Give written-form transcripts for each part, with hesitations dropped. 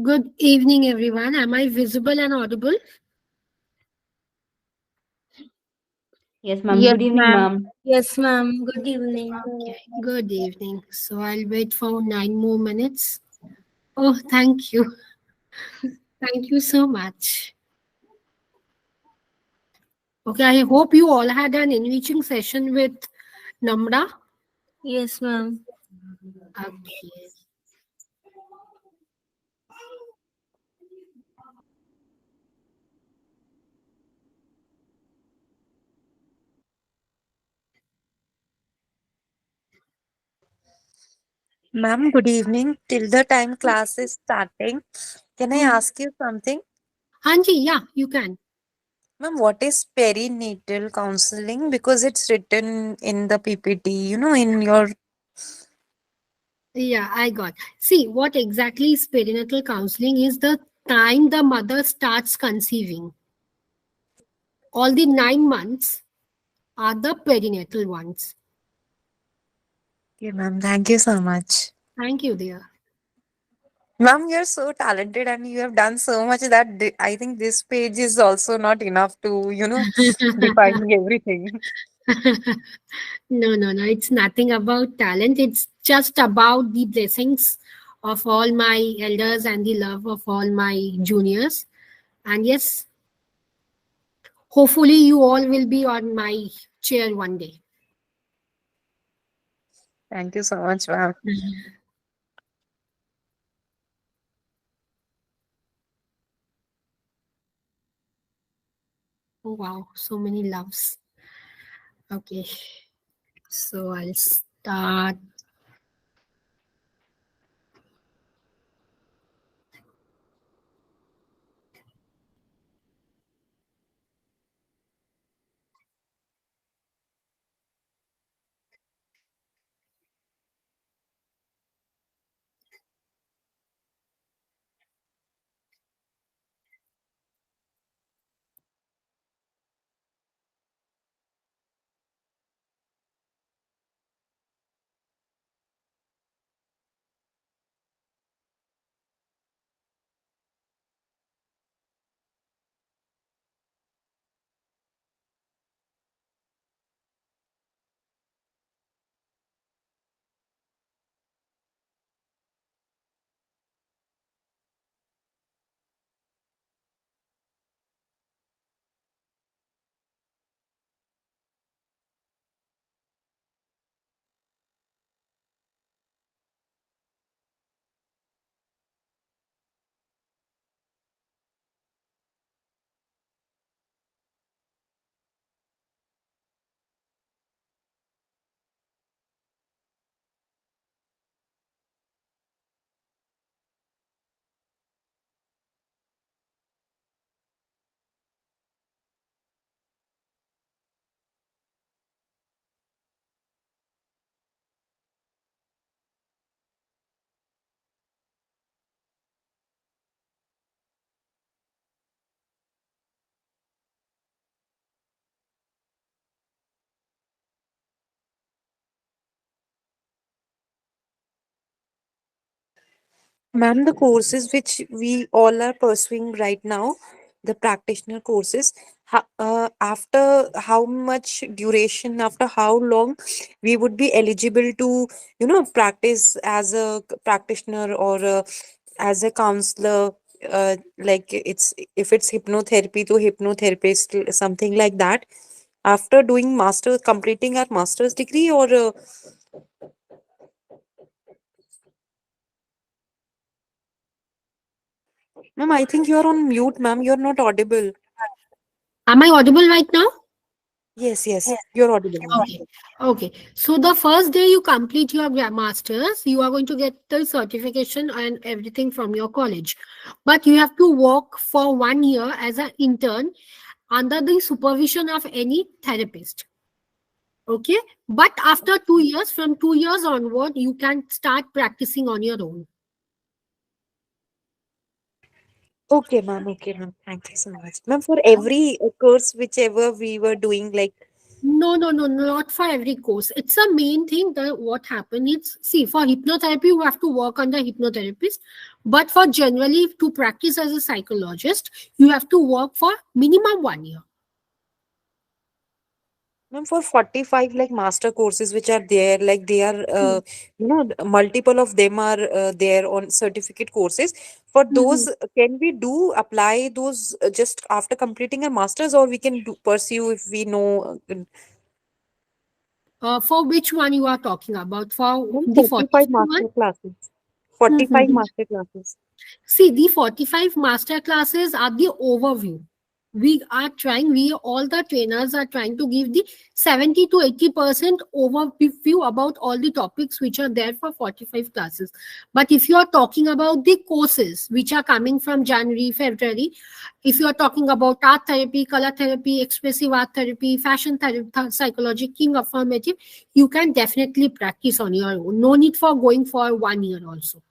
Good evening, everyone. Am I visible and audible? Yes, ma'am. Yes, Good evening, ma'am. ma'am. Yes, ma'am. Good evening. Okay, good evening. So I'll wait for 9 more minutes. Oh, thank you. Thank you so much. Okay, I hope you all had an enriching session with Namra. Yes, ma'am. Okay. Ma'am, good evening. Till the time class is starting, can I ask you something? Hanji, yeah, you can. Ma'am, what is perinatal counseling? Because it's written in the PPT, in your. Yeah, I got. See, what exactly is perinatal counseling is the time the mother starts conceiving. All the 9 months are the perinatal ones. Okay, ma'am. Thank you so much. Thank you, dear. Ma'am, you're so talented and you have done so much that I think this page is also not enough to, defining everything. No. It's nothing about talent. It's just about the blessings of all my elders and the love of all my juniors. And yes, hopefully you all will be on my chair one day. Thank you so much, ma'am. Oh, wow, so many loves. Okay, so I'll start. Ma'am, the courses which we all are pursuing right now, the practitioner courses, after how much duration, after how long we would be eligible to, practice as a practitioner or as a counselor, like it's if it's hypnotherapy to hypnotherapist, something like that. After doing master, completing our master's degree, or ma'am, I think you're on mute, ma'am. You're not audible. Am I audible right now? Yes, you're audible, ma'am. Okay. Okay. So the first day you complete your masters, you are going to get the certification and everything from your college. But you have to work for 1 year as an intern under the supervision of any therapist. Okay. But after 2 years, from 2 years onward, you can start practicing on your own. Okay, ma'am. Okay, ma'am. Thank you so much, ma'am. For every course, whichever we were doing, like, No, not for every course. It's a main thing that what happened is, see, for hypnotherapy, you have to work under hypnotherapist. But for generally to practice as a psychologist, you have to work for minimum 1 year. Ma'am, for 45 like master courses which are there, like they are, multiple of them are there on certificate courses. For those, can we do apply those just after completing a master's, or we can do pursue if we know? For which one you are talking about? For Ma'am, the 45 45 one? master classes. 45 master classes. See, the 45 master classes are the overview. All the trainers are trying to give the 70 to 80% overview about all the topics which are there for 45 classes. But if you are talking about the courses which are coming from January, February, if you are talking about art therapy, color therapy, expressive art therapy, fashion therapy, psychology, king affirmative, you can definitely practice on your own. No need for going for 1 year also.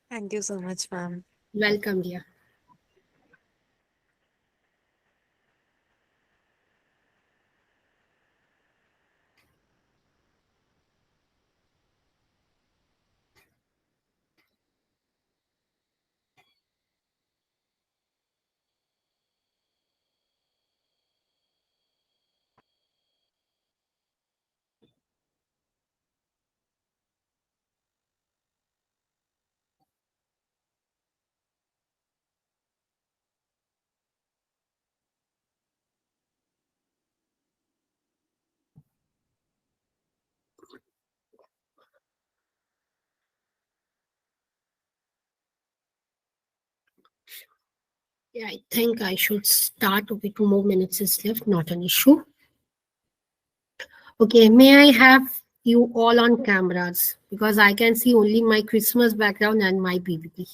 Thank you so much, ma'am. Welcome, dear. Yeah, I think I should start. Okay, 2 more minutes is left, not an issue. Okay, may I have you all on cameras? Because I can see only my Christmas background and my PPT.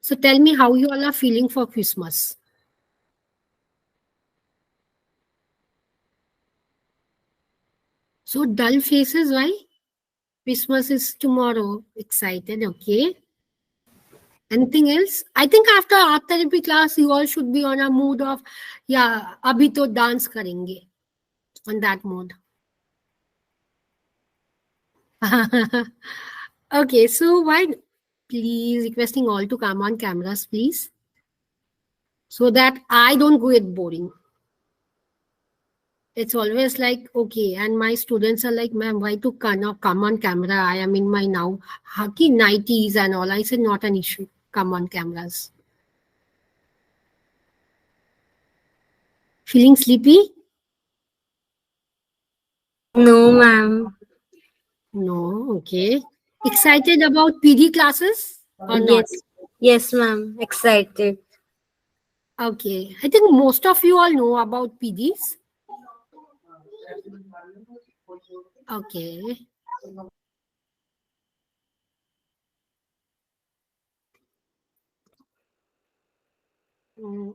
So tell me how you all are feeling for Christmas. So dull faces, why? Christmas is tomorrow. Excited, okay. Anything else? I think after art therapy class, you all should be on a mood of, yeah, abhi to dance karenge. On that mode. Okay, so why, please requesting all to come on cameras, please. So that I don't get boring. It's always like, okay, and my students are like, ma'am, why to come on camera? I am in my now haki 90s and all. I said, not an issue. Come on cameras. Feeling sleepy? No, ma'am. No, okay. Excited about PD classes or not? Yes. Yes, ma'am. Excited. Okay. I think most of you all know about PDs. Okay.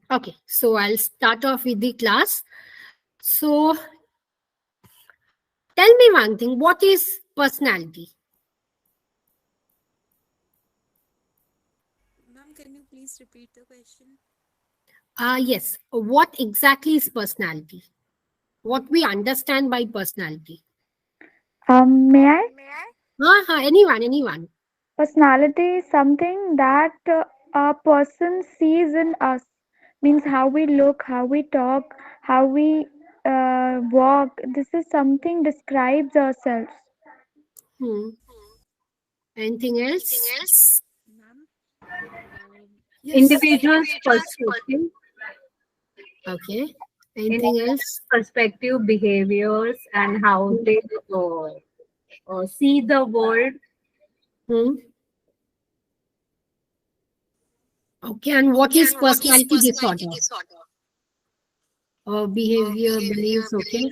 Okay, so I'll start off with the class. So tell me one thing, what is personality? Ma'am, can you please repeat the question? Yes, what exactly is personality? What we understand by personality? May I? Anyone. Personality is something that a person sees in us. Means how we look, how we talk, how we walk. This is something describes ourselves. Anything else? Ma'am, Yes. Individual's perspective, Okay. Anything else? perspective, behaviors, and how they see the world. Okay, and what is personality disorder? Or behavior, beliefs, okay?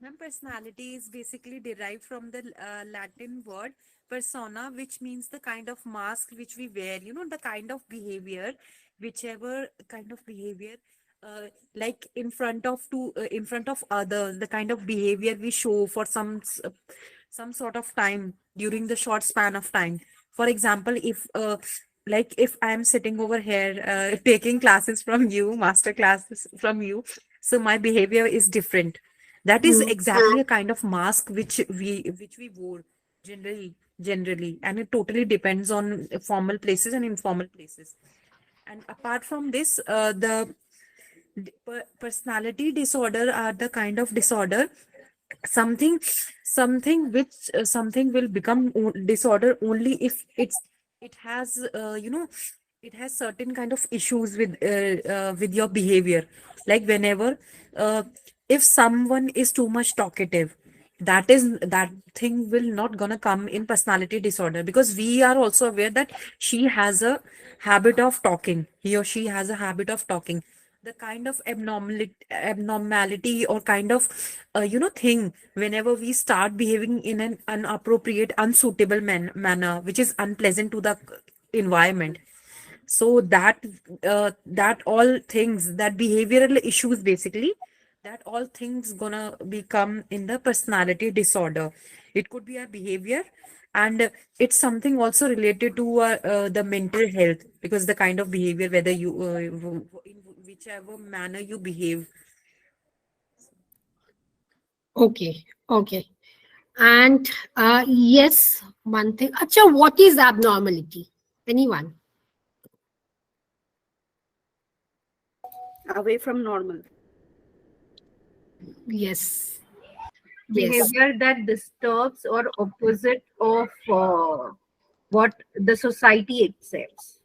ma'am, personality is basically derived from the Latin word persona, which means the kind of mask which we wear, the kind of behavior, whichever kind of behavior, like in front of others, the kind of behavior we show for some sort of time during the short span of time. For example, if I'm sitting over here taking classes from you, master classes from you, so my behavior is different. That is exactly a kind of mask which we wore generally, and it totally depends on formal places and informal places. And apart from this, the personality disorder are the kind of disorder, something something will become disorder only if it has it has certain kind of issues with your behavior. Like whenever, uh, if someone is too much talkative, that thing will not gonna come in personality disorder, because we are also aware that she has a habit of talking, he or she has a habit of talking. The kind of abnormality or kind of thing, whenever we start behaving in an inappropriate, unsuitable manner, which is unpleasant to the environment. So that all things, that behavioral issues basically, that all things gonna become in the personality disorder. It could be a behavior, and it's something also related to the mental health, because the kind of behavior, whether you in whichever manner you behave. Okay, okay. And yes, one thing. Acha, what is abnormality? Anyone? Away from normal. Yes. Yes. Behavior that disturbs or opposite of what the society accepts.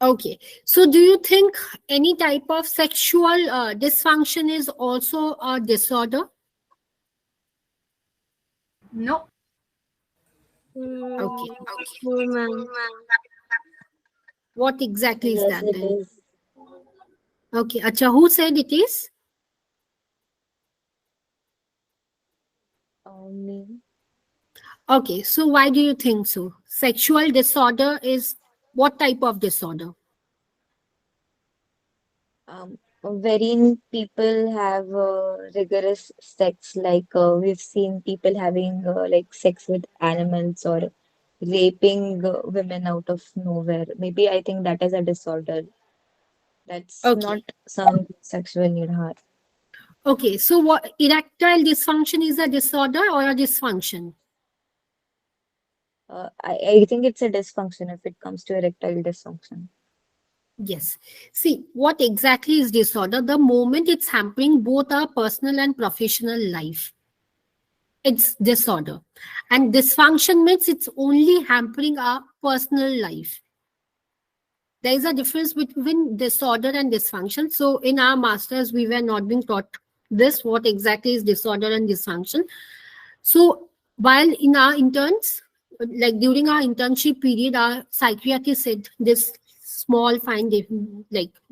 Okay. So, do you think any type of sexual dysfunction is also a disorder? No. Okay. No, ma'am. What exactly is Yes, that it then? is. Okay. Acha, who said it is? Me. Okay. So, why do you think so? Sexual disorder is what type of disorder? Wherein people have rigorous sex, like we've seen people having like sex with animals or raping women out of nowhere. Maybe I think that is a disorder. That's not Okay. some sexual need heart. Okay. So, what erectile dysfunction is a disorder or a dysfunction? I think it's a dysfunction if it comes to erectile dysfunction. Yes. See, what exactly is disorder? The moment it's hampering both our personal and professional life, it's disorder. And dysfunction means it's only hampering our personal life. There is a difference between disorder and dysfunction. So, in our masters, we were not being taught this, what exactly is disorder and dysfunction. So, while in our interns, like during our internship period, our psychiatrist said this small fine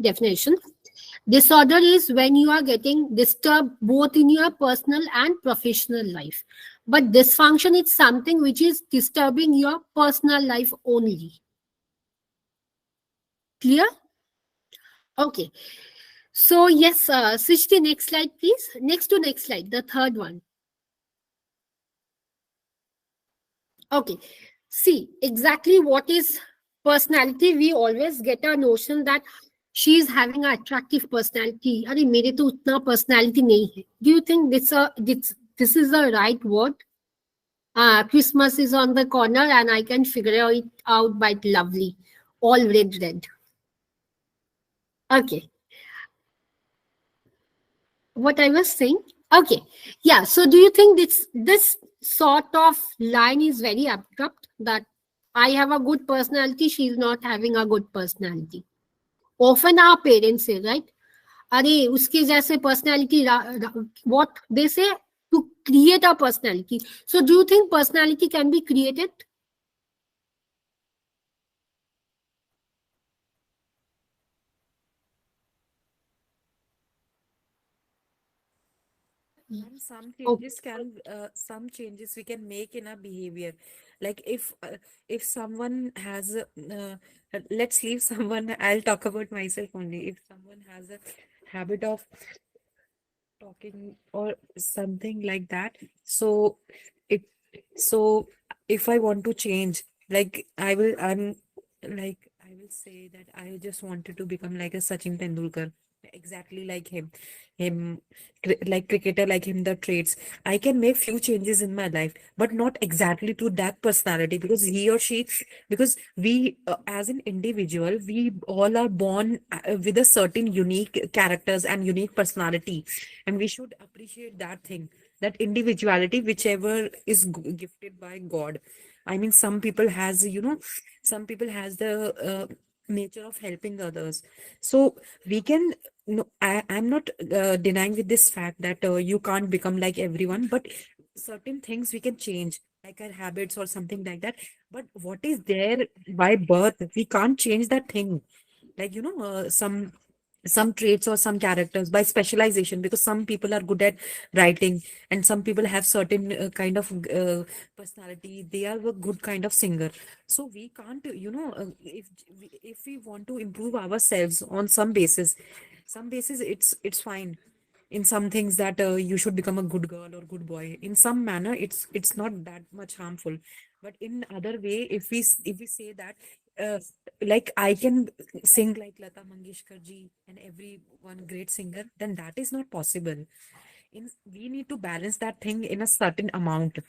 definition. Disorder is when you are getting disturbed both in your personal and professional life. But dysfunction is something which is disturbing your personal life only. Clear? Okay. So yes, switch to next slide, please. Next to next slide, the third one. Okay. See, exactly what is personality. We always get a notion that she is having an attractive personality. अरे मेरे तो उतना personality नहीं है. Do you think this is the right word? Christmas is on the corner and I can figure it out by lovely. All red. Okay. What I was saying? Okay. Yeah. So do you think this sort of line is very abrupt, that I have a good personality, she's not having a good personality? Often our parents say, right? अरे उसके जैसे personality, what they say, to create a personality. So do you think personality can be created? And some changes we can make in our behavior. Like if someone has let's leave someone, I'll talk about myself only. If someone has a habit of talking or something like that, so it so if I want to change, I will say that I just wanted to become like a Sachin Tendulkar. exactly like him like cricketer like him the traits. I can make few changes in my life, but not exactly to that personality, because he or she, because we as an individual, we all are born with a certain unique characters and unique personality, and we should appreciate that thing, that individuality, whichever is gifted by God. I mean, some people has, some people has the nature of helping others. So we can, no, I'm not denying with this fact that you can't become like everyone, but certain things we can change, like our habits or something like that. But what is there by birth, we can't change that thing. Like, some traits or some characters by specialization, because some people are good at writing, and some people have certain kind of personality, they are a good kind of singer. So we can't, if we want to improve ourselves on some basis, it's fine. In some things that you should become a good girl or good boy, in some manner it's not that much harmful. But in other way, if we say that, uh, like I can sing like Lata Mangeshkar ji and every one great singer, then that is not possible. We need to balance that thing in a certain amount.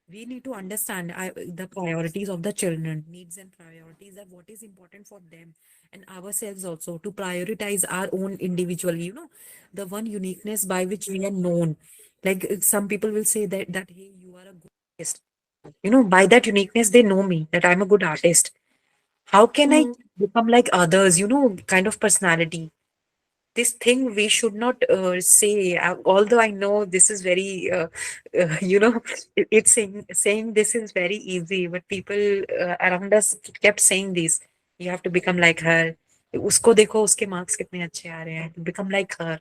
We need to understand the priorities of the children, needs and priorities, that what is important for them, and ourselves also, to prioritize our own individual, the one uniqueness by which we are known. Like some people will say that hey, you are a good artist. By that uniqueness they know me, that I'm a good artist. How can I Mm. become like others, kind of personality? This thing we should not say, although I know this is very it's saying this is very easy, but people around us kept saying this. You have to become like her. Usko dekho, uske marks kitne अच्छे आ रहे हैं, become like her.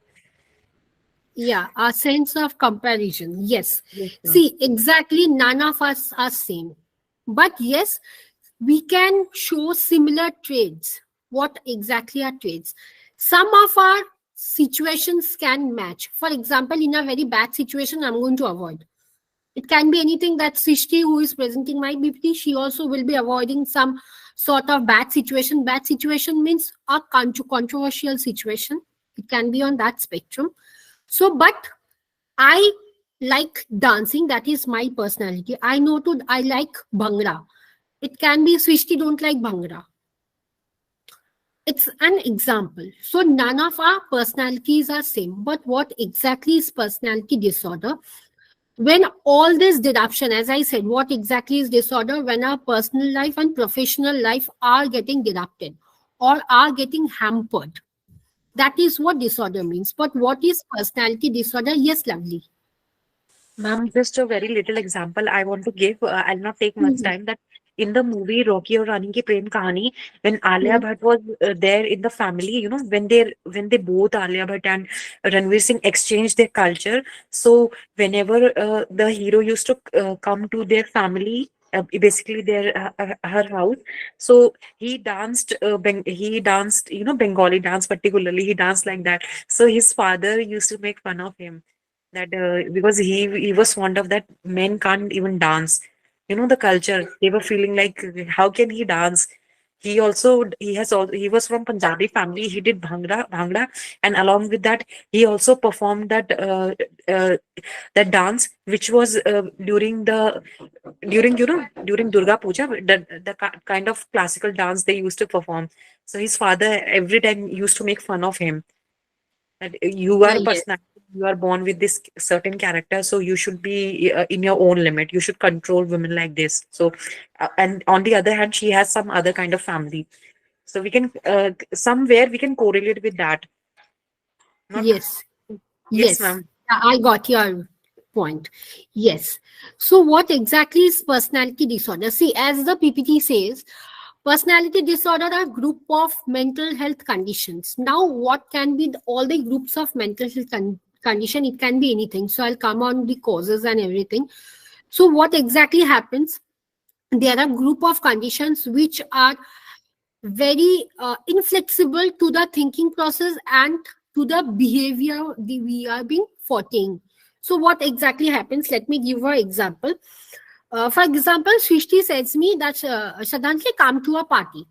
Yeah, a sense of comparison. Yes. Yes, ma'am. See, exactly none of us are same. But yes, we can show similar traits. What exactly are traits? Some of our situations can match. For example, in a very bad situation, I'm going to avoid. It can be anything that Srishti, who is presenting my BPT, she also will be avoiding some sort of bad situation. Bad situation means a controversial situation. It can be on that spectrum. So, but I like dancing. That is my personality. I like Bhangra. It can be Srishti don't like Bhangra. It's an example. So none of our personalities are same. But what exactly is personality disorder? When all this disruption, as I said, what exactly is disorder? When our personal life and professional life are getting disrupted or are getting hampered. That is what disorder means. But what is personality disorder? Yes, lovely. Ma'am, just a very little example I want to give. I'll not take much Mhm. time. That in the movie Rocky or Rani Ki Prem Kahani, when Alia Mhm. Bhatt was there in the family, when they both Alia Bhatt and Ranveer Singh exchanged their culture. So whenever the hero used to come to their family, basically her house, so he danced, Bengali dance particularly. He danced like that. So his father used to make fun of him, that because he was fond of that men can't even dance. The culture, they were feeling like, how can he dance? He was from Punjabi family. He did bhangra, and along with that, he also performed uh, that dance, which was during Durga Puja, the kind of classical dance they used to perform. So his father every time used to make fun of him, that you are a Yes. personality, you are born with this certain character, so you should be in your own limit, you should control women like this. So and on the other hand, she has some other kind of family, so we can somewhere we can correlate with that. Not. Yes. Yes, Yes. ma'am. I got your point. Yes. So, what exactly is personality disorder? See, as the PPT says, personality disorder are group of mental health conditions. Now, what can be all the groups of mental health condition? It can be anything. So, I'll come on the causes and everything. So, what exactly happens? There are group of conditions which are very inflexible to the thinking process and to the behavior we are being following. So what exactly happens? Let me give an example. For example, Srishti says me that Shraddhanjali, come to a party.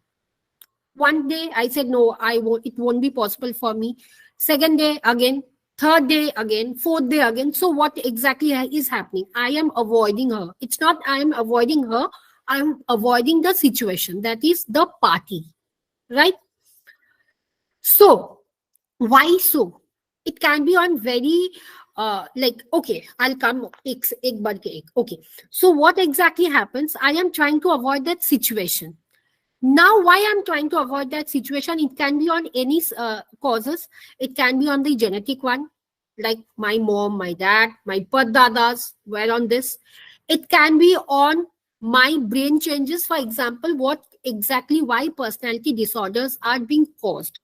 One day I said no, I won't. It won't be possible for me. Second day again, third day again, fourth day again. So what exactly is happening? I am avoiding her. It's not I am avoiding her. I'm avoiding the situation, that is the party, right? So why so? It can be on very like, okay, I'll come ek bar ke ek. Okay, so what exactly happens? I am trying to avoid that situation. Now, why I'm trying to avoid that situation? It can be on any causes. It can be on the genetic one, like my mom, my dad, my paddadas were on this. It can be on my brain changes. For example, what exactly why personality disorders are being caused.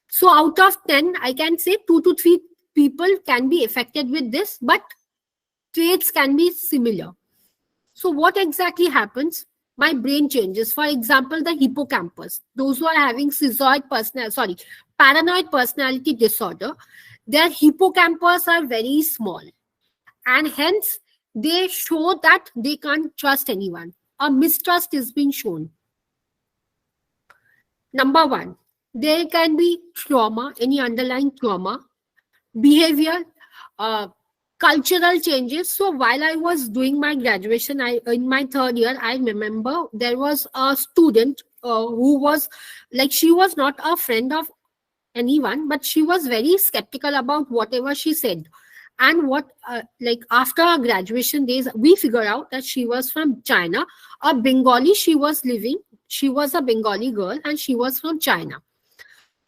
So out of 10, I can say 2 to 3 people can be affected with this, but traits can be similar. So what exactly happens? My brain changes. For example, the hippocampus. Those who are having paranoid personality disorder, their hippocampus are very small. And hence, they show that they can't trust anyone. A mistrust is being shown. Number one, there can be trauma, any underlying trauma, behavior, cultural changes. So while I was doing my graduation, in my third year, I remember there was a student who was like, she was not a friend of anyone, but she was very skeptical about whatever she said. And what like after our graduation days, we figured out that she was from China, a Bengali. She was a Bengali girl, and she was from China.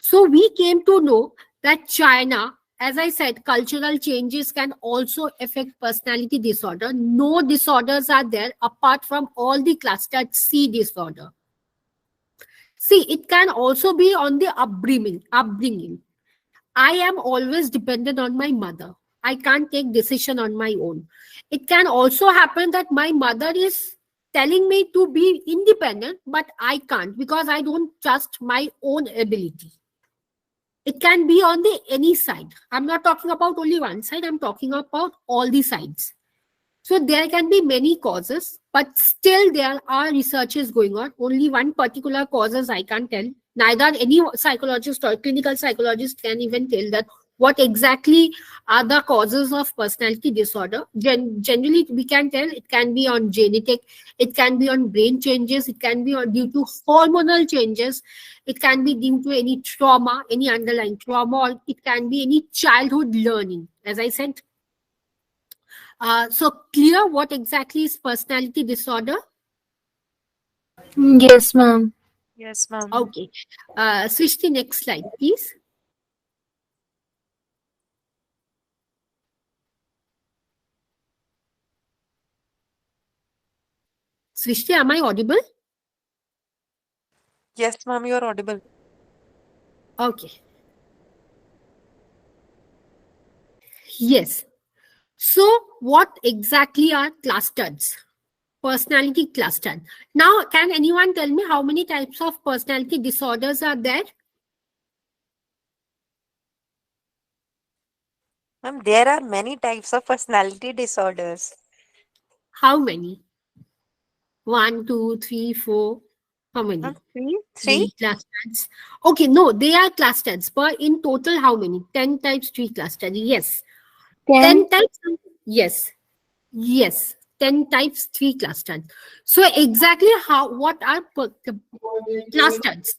So we came to know that China, as I said, cultural changes can also affect personality disorder. No disorders are there apart from all the clustered C disorder. See, it can also be on the upbringing. I am always dependent on my mother. I can't take decision on my own. It can also happen that my mother is telling me to be independent, but I can't because I don't trust my own ability. It can be on the any side. I'm not talking about only one side. I'm talking about all the sides. So there can be many causes, but still there are researches going on. Only one particular causes I can't tell. Neither any psychologist or clinical psychologist can even tell that what exactly are the causes of personality disorder. Generally, we can tell it can be on genetic, it can be on brain changes, it can be due to hormonal changes, it can be due to any trauma, any underlying trauma, or it can be any childhood learning, as I said. So clear what exactly is personality disorder? Yes, ma'am. Yes, ma'am. Okay. Switch the next slide, please. Srishti, am I audible? Yes, ma'am, you are audible. Okay. Yes. So what exactly are clusters? Personality cluster. Now, can anyone tell me how many types of personality disorders are there? Ma'am, there are many types of personality disorders. How many? 1, 2, 3, 4. How many? Ma'am, three? Three clusters. Okay, no, they are clusters. But in total, how many? 10 types, 3 clusters. Yes. 10 types. Yes. Yes. 10 types, 3 clusters. So exactly what are clusters?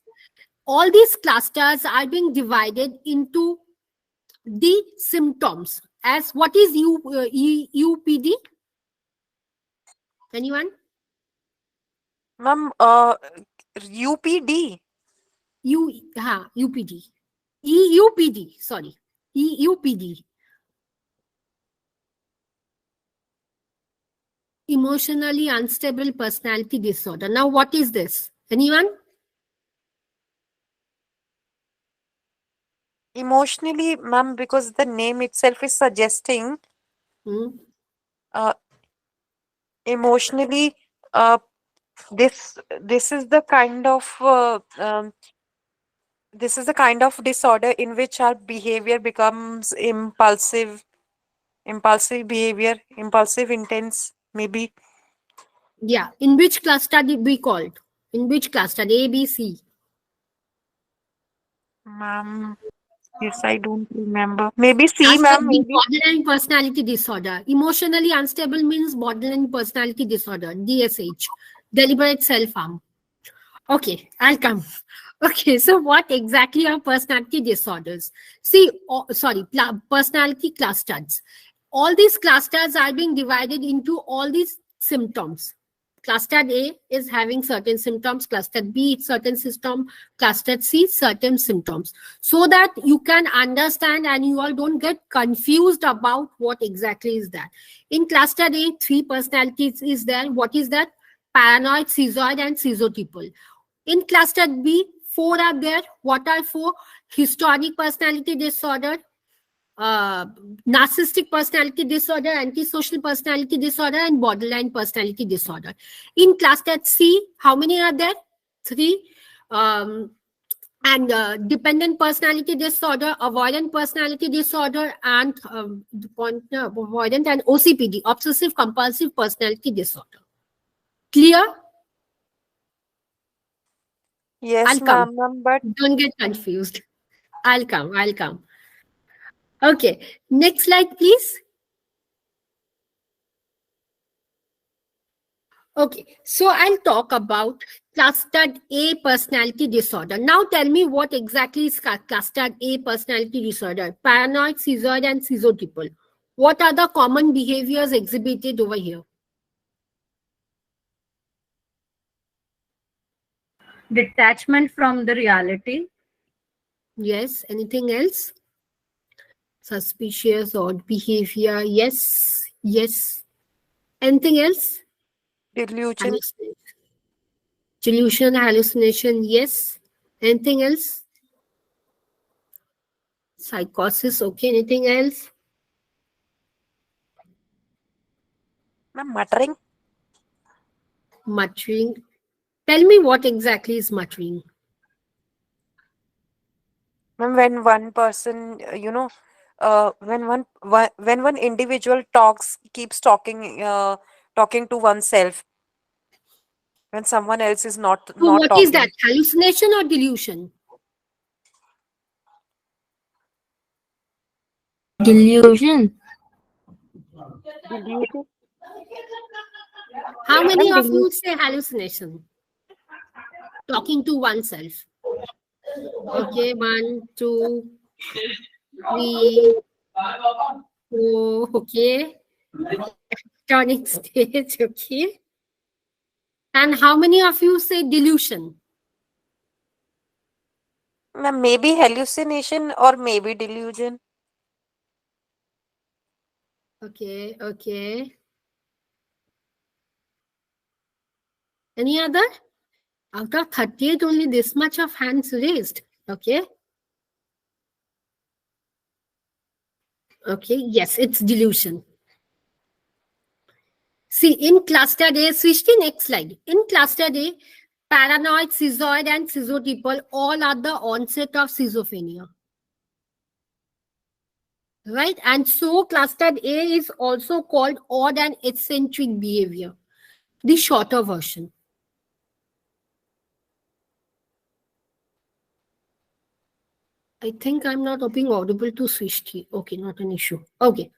All these clusters are being divided into the symptoms as what is UPD? Anyone? Ma'am, UPD. UPD. EUPD, sorry. EUPD. Emotionally unstable personality disorder. Now, what is this? Anyone? Emotionally, ma'am, because the name itself is suggesting emotionally, this is the kind of this is the kind of disorder in which our behavior becomes impulsive behavior, impulsive, intense, maybe. Yeah. In which cluster did we call it? In which cluster? A, B, C? Ma'am, Yes, I don't remember. Maybe C, Last ma'am, would be maybe. borderline personality disorder. Emotionally unstable means borderline personality disorder, DSH, deliberate self-harm. Okay, I'll come. Okay, so what exactly are personality disorders? See, personality clusters. All these clusters are being divided into all these symptoms. Cluster A is having certain symptoms, cluster B certain symptom, cluster C certain symptoms, so that you can understand and you all don't get confused about what exactly is that. In cluster A, 3 personalities is there. What is that? Paranoid, schizoid, and schizotypal. In cluster B, 4 are there. What are 4? Historic personality disorder, narcissistic personality disorder, antisocial personality disorder, and borderline personality disorder. In cluster C, how many are there? 3. And dependent personality disorder, avoidant personality disorder, and avoidant and OCPD, obsessive compulsive personality disorder. Clear? Yes, I'll come. ma'am, but Don't get confused. I'll come. Okay, next slide, please. Okay, so I'll talk about clustered A personality disorder. Now tell me what exactly is clustered A personality disorder. Paranoid, schizoid, and schizotypal. What are the common behaviors exhibited over here? Detachment from the reality. Yes, anything else? Suspicious, odd behavior. Yes. Anything else? delusion. Delusion, hallucination, yes. Anything else? Psychosis, okay. Anything else? Ma'am, muttering. Muttering. Tell me what exactly is muttering. Ma'am, when one person, when one individual keeps talking to oneself, when someone else is not So not what is that? talking. Hallucination or delusion? Delusion. Delusion. How many Ma'am, of you say hallucination? Talking to oneself. Okay, 1, 2, 3, 4, okay. Electronic stage, okay. And how many of you say delusion? Ma'am, maybe hallucination or maybe delusion. Okay. Any other? Out of 38, only this much of hands raised. Okay. Okay, yes, it's delusion. See, in cluster A, switch to next slide. In cluster A, paranoid, schizoid, and schizotypal all are the onset of schizophrenia. Right? And so cluster A is also called odd and eccentric behavior, the shorter version. I think I'm not being audible to Srishti. Okay, not an issue. Okay.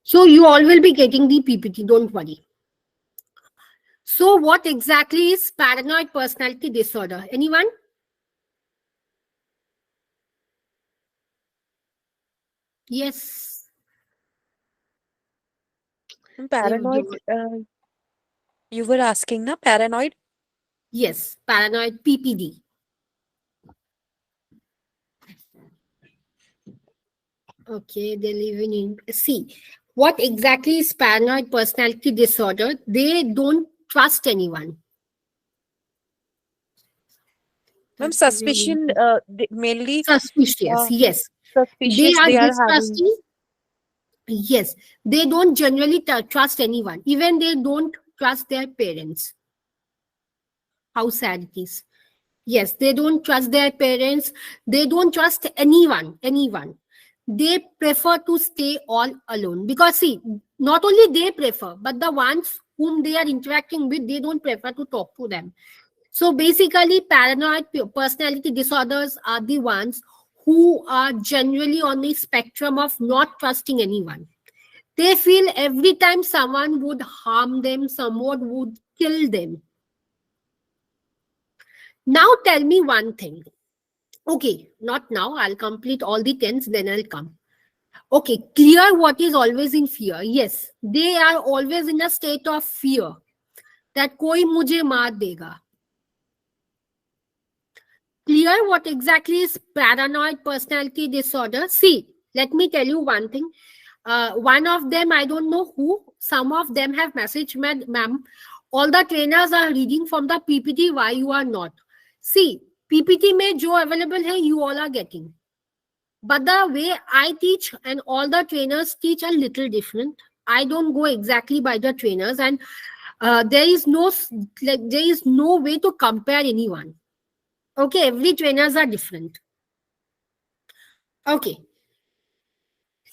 So you all will be getting the PPT, don't worry. So what exactly is paranoid personality disorder? Anyone? Yes. Paranoid. You were asking, na paranoid? Yes, paranoid PPD. Okay, they live in. See, what exactly is paranoid personality disorder? They don't trust anyone. Ma'am, That's really suspicion. Mainly suspicious. Yes, they suspicious. are They are having. distrusting. Yes, they don't generally trust anyone. Even they don't trust their parents. How sad it is. Yes, they don't trust their parents. They don't trust anyone. They prefer to stay all alone. Because see, not only they prefer, but the ones whom they are interacting with, they don't prefer to talk to them. So basically, paranoid personality disorders are the ones who are generally on the spectrum of not trusting anyone. They feel every time someone would harm them, someone would kill them. Now tell me one thing. Okay, not now. I'll complete all the 10s, then I'll come. Okay, clear what is always in fear. Yes, they are always in a state of fear that koi mujhe maar dega. Clear what exactly is paranoid personality disorder? See, let me tell you one thing. One of them, I don't know who, some of them have messaged me, ma'am, all the trainers are reading from the PPT, why you are not. See, PPT mein jo available hai, you all are getting. But the way I teach and all the trainers teach a little different. I don't go exactly by the trainers, and there is no way to compare anyone. Okay, every trainers are different. Okay.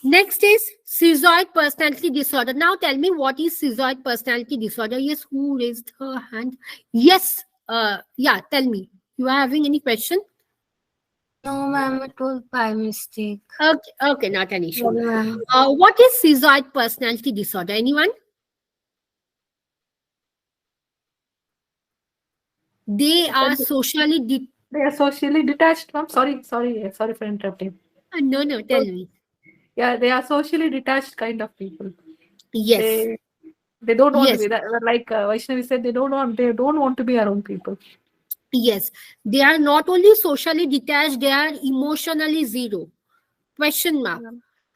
Next is schizoid personality disorder. Now tell me, what is schizoid personality disorder? Yes, who raised her hand? Yes. Yeah, tell me. You are having any question? No, ma'am, it was by mistake. Okay, not an issue. Sorry, ma'am. What is schizoid personality disorder? Anyone? They are socially They are socially detached, ma'am. Sorry for interrupting. no, tell me. Yeah, they are socially detached kind of people. Yes. They don't want Yes. to be that, like Vaishnavi said, they don't want to be around people. Yes. They are not only socially detached, they are emotionally zero. Question mark.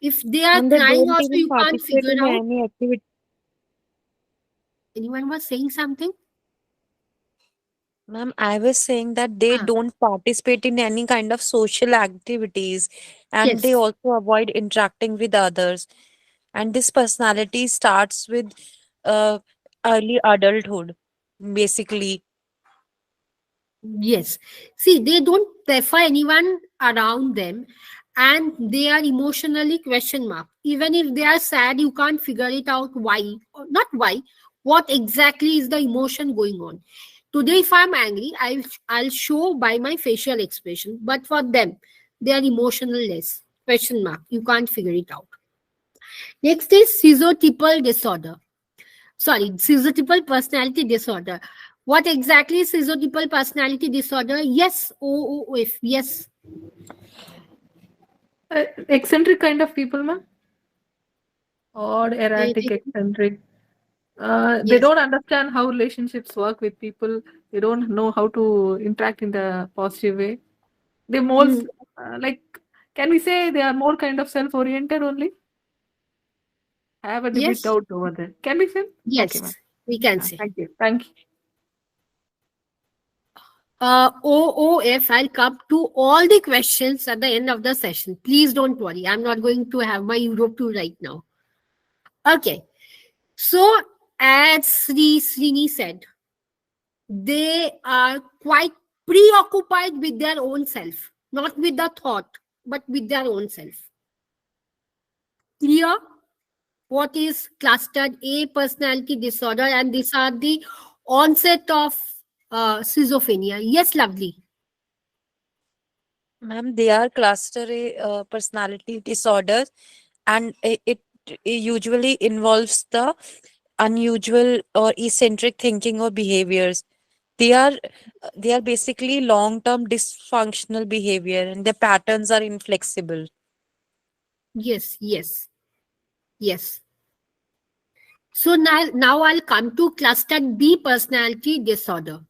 If they are And they crying don't also, even you can't participate figure in out. any activity. Anyone was saying something? Ma'am, I was saying that they Ah. don't participate in any kind of social activities, and they Yes. also avoid interacting with others. And this personality starts with early adulthood, basically. Yes. See, they don't prefer anyone around them, and they are emotionally question mark. Even if they are sad, you can't figure it out why. Or not why. What exactly is the emotion going on? Today, if I'm angry, I'll show by my facial expression. But for them, they are emotionless. Question mark. You can't figure it out. Next is schizotypal disorder. Sorry, schizotypal personality disorder. What exactly is schizotypal personality disorder? Yes, if yes. Eccentric kind of people, ma'am. Odd, erratic, They- eccentric. They Yes. don't understand how relationships work with people. They don't know how to interact in the positive way. They more like, can we say they are more kind of self-oriented only? I have a bit Yes. doubt over there. Can we say? Yes, Okay, ma'am. we can say. Thank you. Thank you. OOF, I'll come to all the questions at the end of the session. Please don't worry. I'm not going to have my Europe tour right now. Okay. So, as Srini said, they are quite preoccupied with their own self, not with the thought, but with their own self. Clear? What is clustered A personality disorder? And these are the onset of schizophrenia. Yes, lovely. Ma'am, they are cluster A personality disorders, and it usually involves the unusual or eccentric thinking or behaviors. They are basically long-term dysfunctional behavior, and the patterns are inflexible. Yes. So now I'll come to clustered B personality disorder.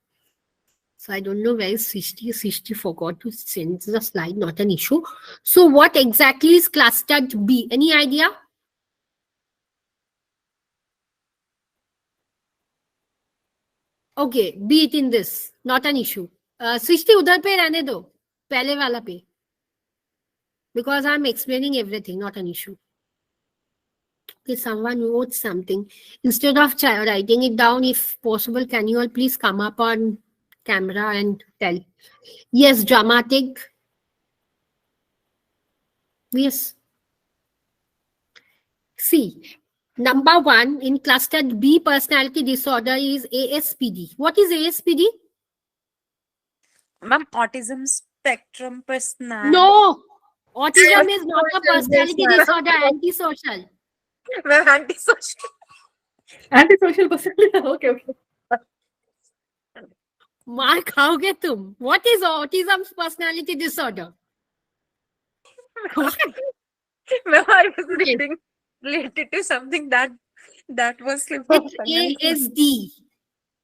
So I don't know where is Srishti. Srishti forgot to send the slide, not an issue. So what exactly is clustered B? Any idea? Okay, be it in this, not an issue. Srishti, udhar pe रहने दो, पहले वाला पे. Because I'm explaining everything, not an issue. Okay, someone wrote something. Instead of writing it down, if possible, can you all please come up on camera and tell? Yes, dramatic. Yes. See, number one in clustered B personality disorder is ASPD. What is ASPD? Ma'am, autism spectrum personality. No, Autism is not a personality Antisocial. disorder, antisocial. Ma'am, antisocial. Antisocial personality. Okay. मार खाओगे तुम. What is autism's personality disorder? Ma'am, I was Okay. reading related to something that was slip of It's tongue. ASD.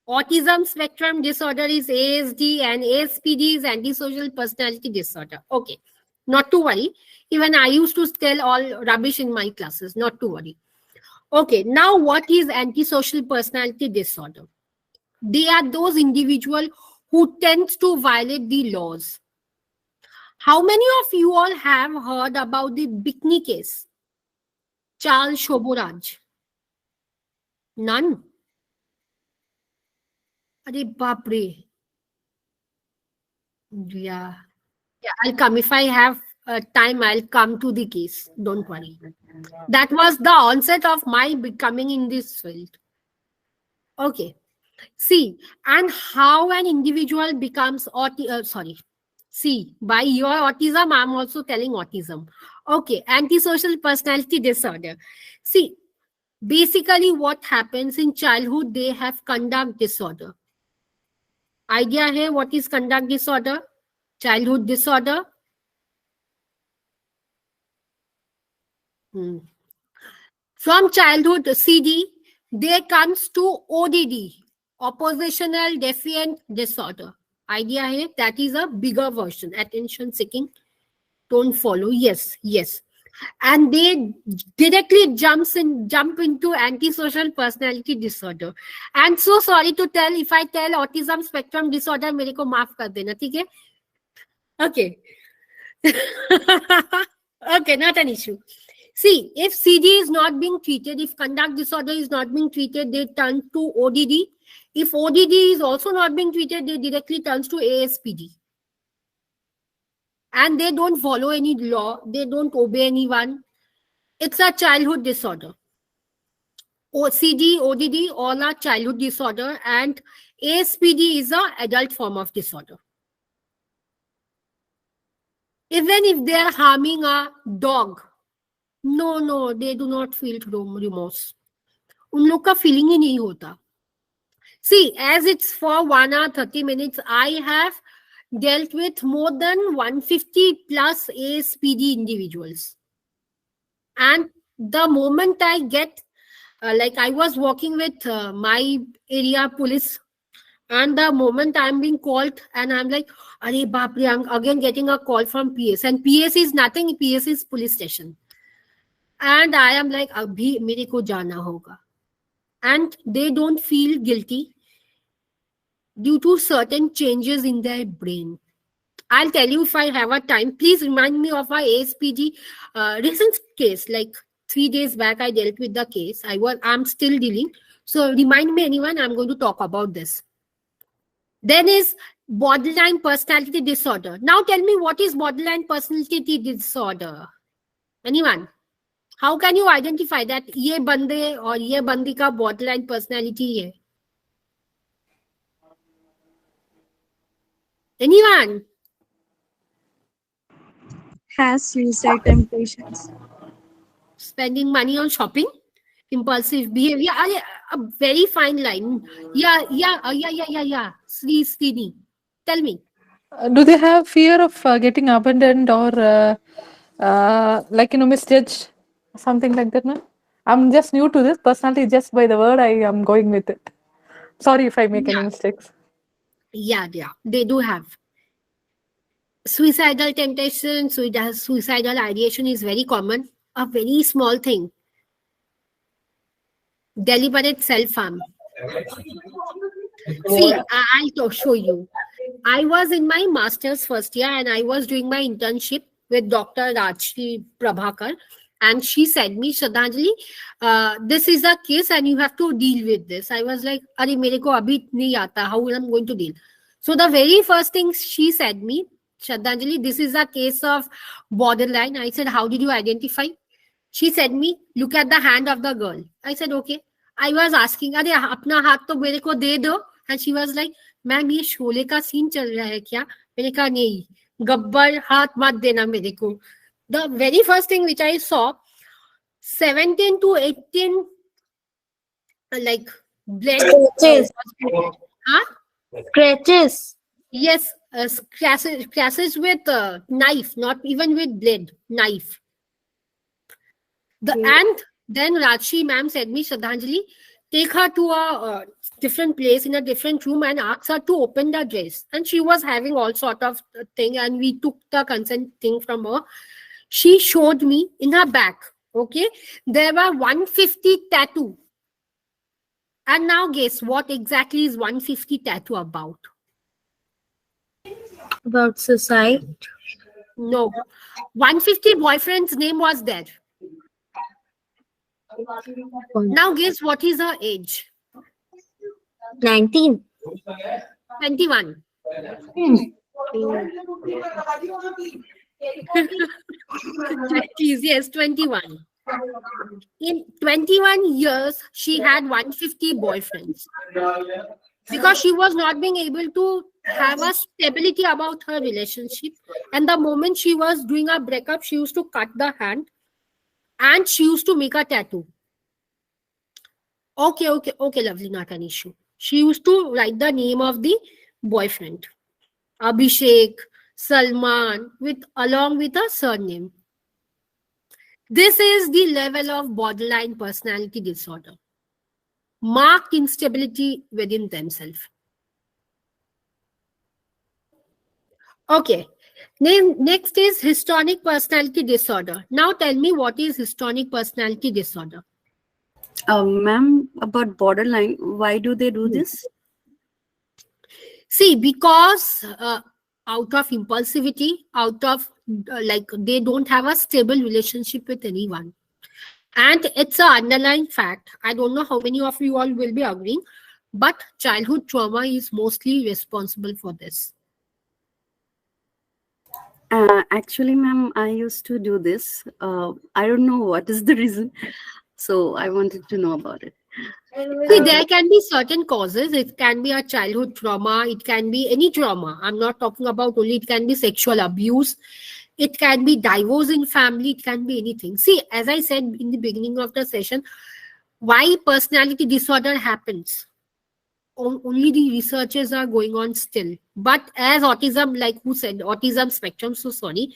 Autism spectrum disorder is ASD and ASPD is antisocial personality disorder. Okay, not to worry. Even I used to tell all rubbish in my classes, not to worry. Okay, now what is antisocial personality disorder? They are those individuals who tend to violate the laws. How many of you all have heard about the Bikini case? Charles Shoboraj? None? Are Bapre. Yeah, I'll come. If I have time, I'll come to the case. Don't worry. That was the onset of my becoming in this field. Okay. See, and how an individual becomes See, by your autism, I'm also telling autism. Okay, antisocial personality disorder. See, basically what happens in childhood, they have conduct disorder. Idea here, what is conduct disorder? Childhood disorder. From childhood CD, they comes to ODD, oppositional defiant disorder. Idea here, that is a bigger version. Attention seeking, don't follow. Yes. And they directly jump into antisocial personality disorder. And so sorry to tell, if I tell autism spectrum disorder, मेरे को माफ कर देना, ठीक है? Okay. Okay, not an issue. See, if CD is not being treated, if conduct disorder is not being treated, they turn to ODD. If ODD is also not being treated, they directly turns to ASPD. And they don't follow any law. They don't obey anyone. It's a childhood disorder. OCD, ODD, all are childhood disorder. And ASPD is an adult form of disorder. Even if they are harming a dog, no, they do not feel remorse. उन लोग का feeling ही नहीं होता. See, as it's for 1 hour 30 minutes, I have dealt with more than 150 plus ASPD individuals. And the moment I get, like I was working with my area police, and the moment I'm being called and I'm like, Are Bapri, I'm again getting a call from PS. And PS is nothing, PS is police station. And I am like, Abhi mere ko jana hoga. And they don't feel guilty due to certain changes in their brain. I'll tell you if I have a time. Please remind me of our ASPD recent case. Like 3 days back, I dealt with the case. I'm still dealing. So remind me, anyone, I'm going to talk about this. Then is borderline personality disorder. Now tell me, what is borderline personality disorder? Anyone? How can you identify that ye bande or ye bandi ka borderline personality hai? Anyone? Has suicide temptations. Spending money on shopping? Impulsive behavior? A very fine line. Yeah. Srini, tell me. Do they have fear of getting abandoned or misjudged? Something like that, no? I'm just new to this personality. Just by the word, I am going with it. Sorry if I make any mistakes. Yeah, they do have. Suicidal temptation, suicidal ideation is very common. A very small thing. Deliberate self-harm. See, I'll show you. I was in my master's first year and I was doing my internship with Dr. Rajshri Prabhakar. And she said me, Shraddhanjali, this is a case and you have to deal with this. I was like, Are mere ko abhi nahi aata, how am I going to deal? So the very first thing she said me, Shraddhanjali, this is a case of borderline. I said, how did you identify? She said me, look at the hand of the girl. I said, okay. I was asking, Are apna haath to mere ko de do? And she was like, ma'am, ye Sholay का scene चल रहा है क्या? मैंने कहा नहीं, गब्बर हाथ मत देना मेरे को. The very first thing which I saw, 17 to 18 like blade Scratches. was created. Huh? Scratches. Yes, scratches with knife, not even with blade, knife. And then Rajshi ma'am said me, Shraddhanjali, take her to a different place in a different room and ask her to open the dress. And she was having all sort of thing, and we took the consent thing from her. She showed me in her back. Okay, there were 150 tattoo. And now guess what exactly is 150 tattoo about? About suicide. No, 150 boyfriend's name was there. Now guess what is her age? 19. 21. Please, yes, 21. In 21 years, she had 150 boyfriends because she was not being able to have a stability about her relationship. And the moment she was doing a breakup, she used to cut the hand and she used to make a tattoo. Okay, lovely, not an issue. She used to write the name of the boyfriend, Abhishek, Salman, along with a surname. This is the level of borderline personality disorder. Marked instability within themselves. Okay. Next is histrionic personality disorder. Now tell me, what is histrionic personality disorder? Ma'am, about borderline, why do they do this? See, because out of impulsivity, out of they don't have a stable relationship with anyone. And it's an underlying fact. I don't know how many of you all will be agreeing, but childhood trauma is mostly responsible for this. Actually, ma'am, I used to do this. I don't know what is the reason. So I wanted to know about it. See, there can be certain causes. It can be a childhood trauma. It can be any trauma. I'm not talking about only, it can be sexual abuse. It can be divorce in family. It can be anything. See, as I said in the beginning of the session, why personality disorder happens? Only the researches are going on still. But as autism, like who said, autism spectrum, so sorry,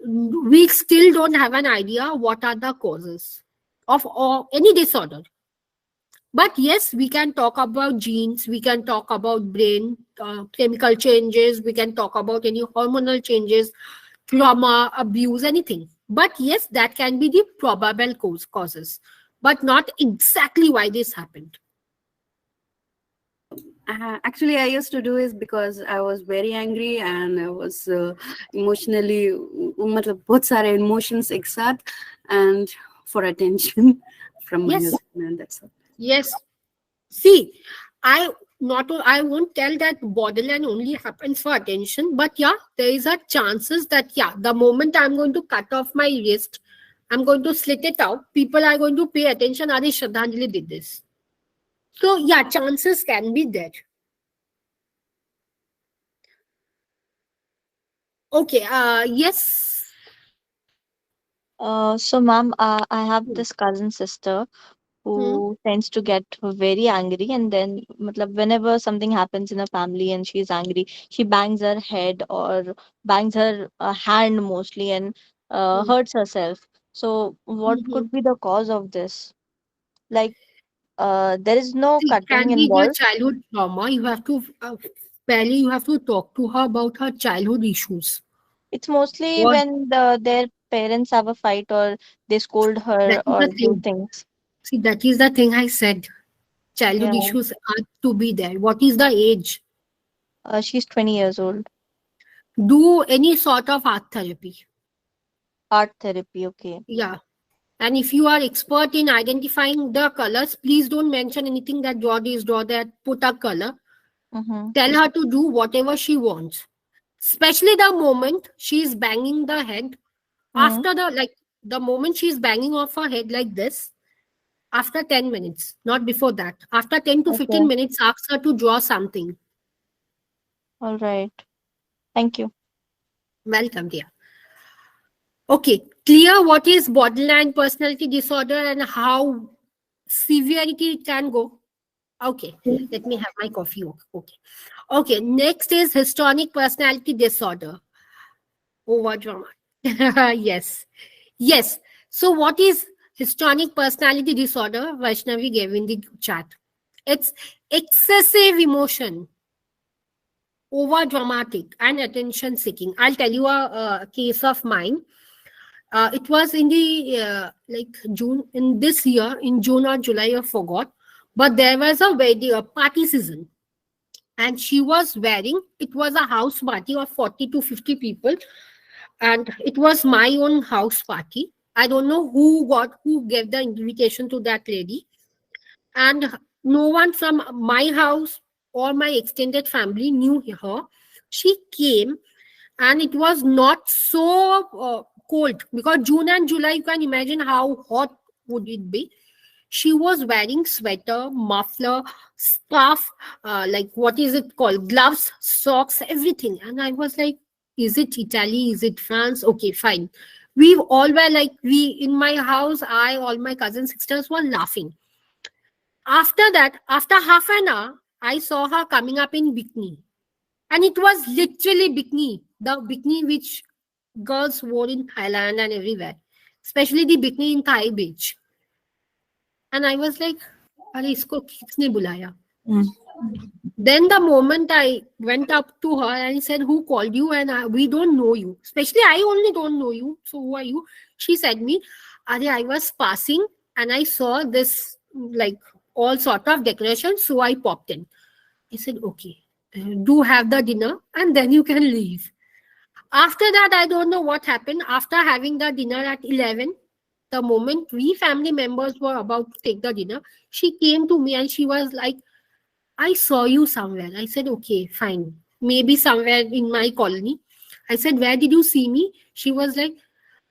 we still don't have an idea what are the causes of any disorder. But yes, we can talk about genes, we can talk about brain chemical changes, we can talk about any hormonal changes, trauma, abuse, anything. But yes, that can be the probable causes, but not exactly why this happened. Actually, I used to do is because I was very angry and I was emotionally, बहुत सारे emotions एक साथ, and for attention from my husband, and that's all. Yes. See, I won't tell that borderline only happens for attention, but yeah, there is a chances that the moment I'm going to cut off my wrist, I'm going to slit it out, people are going to pay attention. Are Shraddhanjali did this. So yeah, chances can be there. Okay. Yes. So ma'am, I have this cousin sister who tends to get very angry, and then whenever something happens in a family and she's angry, she bangs her head or bangs her hand mostly, and hurts herself. So what could be the cause of this? Like, there is no It cutting can be the involved. childhood trauma. You have to you have to talk to her about her childhood issues. It's mostly What? when their parents have a fight or they scold her That is or the do thing. things. See, that is the thing I said. Childhood Yeah. issues are to be there. What is the age? She's 20 years old. Do any sort of art therapy. Art therapy, okay. Yeah. And if you are expert in identifying the colors, please don't mention anything that draw this, draw that, put a color. Tell her to do whatever she wants. Especially the moment she is banging the head. After the moment she is banging off her head like this, after 10 minutes, not before that. After 10 to 15 minutes, ask her to draw something. All right. Thank you. Welcome, dear. Okay, clear what is borderline personality disorder and how severity it can go? Okay, let me have my coffee. Okay, next is histrionic personality disorder. Over drama. Yes. So what is histrionic personality disorder? Vaishnavi gave in the chat. It's excessive emotion, over dramatic, and attention seeking. I'll tell you a case of mine. It was in the June, in this year, in June or July, I forgot. But there was a wedding, a party season, and she was wearing. It was a house party of 40 to 50 people, and it was my own house party. I don't know who gave the invitation to that lady, and no one from my house or my extended family knew her. She came, and it was not so cold, because June and July, you can imagine how hot would it be. She was wearing sweater, muffler, scarf, what is it called, gloves, socks, everything. And I was like, is it Italy, is it France? Okay, fine. We all were like, in my house, all my cousins, sisters were laughing. After that, after half an hour, I saw her coming up in bikini. And it was literally bikini, the bikini which girls wore in Thailand and everywhere, especially the bikini in Thai beach. And I was like, "Are isko kisne bulaya?" Then the moment I went up to her and I said, "Who called you?" And we don't know you. Especially I only don't know you. So who are you? She said me, I was passing and I saw this all sort of decoration. So I popped in. I said, okay, do have the dinner and then you can leave. After that, I don't know what happened. After having the dinner at 11, the moment we family members were about to take the dinner, she came to me and she was like, I saw you somewhere. I said, okay, fine. Maybe somewhere in my colony. I said, where did you see me? She was like,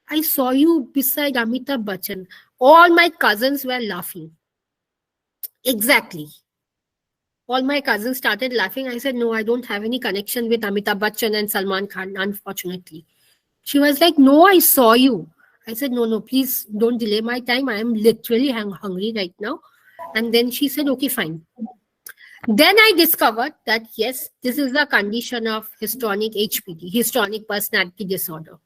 I saw you beside Amitabh Bachchan. All my cousins were laughing. Exactly. All my cousins started laughing. I said, no, I don't have any connection with Amitabh Bachchan and Salman Khan, unfortunately. She was like, no, I saw you. I said, no, please don't delay my time. I am literally hungry right now. And then she said, okay, fine. Then I discovered that, yes, this is the condition of histrionic HPD, histrionic personality disorder.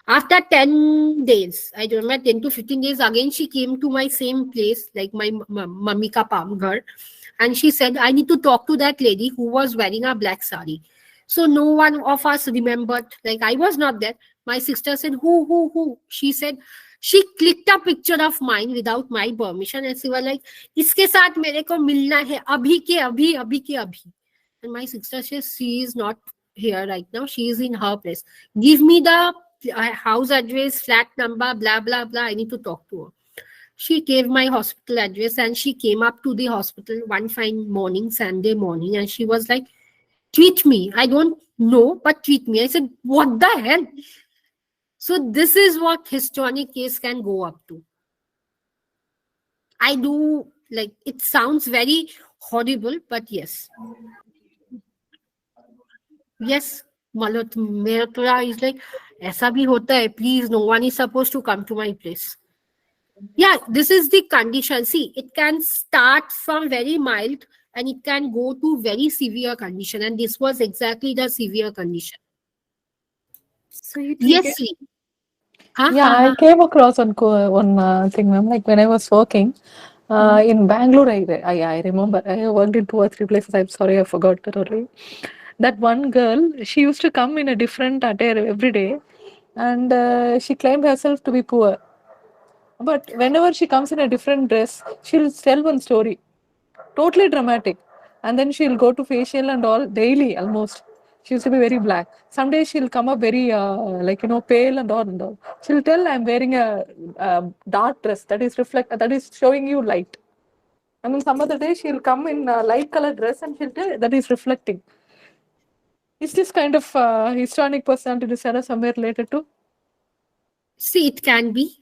After 10 days, I remember 10 to 15 days, again, she came to my same place, like my mummy ka ghar. And she said, I need to talk to that lady who was wearing a black sari. So no one of us remembered, I was not there. My sister said, who? She said, she clicked a picture of mine without my permission. And she was like, iske saath mere ko milna hai, abhi ke abhi. And my sister says, she is not here right now. She is in her place. Give me the house address, flat number, blah, blah, blah. I need to talk to her. She gave my hospital address and she came up to the hospital one fine morning, Sunday morning. And she was like, treat me. I don't know, but treat me. I said, what the hell? So this is what histrionic case can go up to. I do, it sounds very horrible, but yes. Yes, Malhotra is like, aisa bhi hota hai, please, no one is supposed to come to my place. Yeah, this is the condition. See, it can start from very mild and it can go to very severe condition. And this was exactly the severe condition. So you Yes, see. I came across one thing, ma'am. Like when I was working in Bangalore, I remember I worked in 2 or 3 places. I'm sorry, I forgot totally. That one girl, she used to come in a different attire every day, and she claimed herself to be poor. But whenever she comes in a different dress, she'll tell one story, totally dramatic, and then she'll go to facial and all daily almost. She used to be very black. Some days she'll come up very pale and all and all. She'll tell, I'm wearing a dark dress that is showing you light. And then some other day she'll come in a light colored dress and she'll tell that is reflecting. Is this kind of histrionic personality disorder somewhere related to? See, it can be.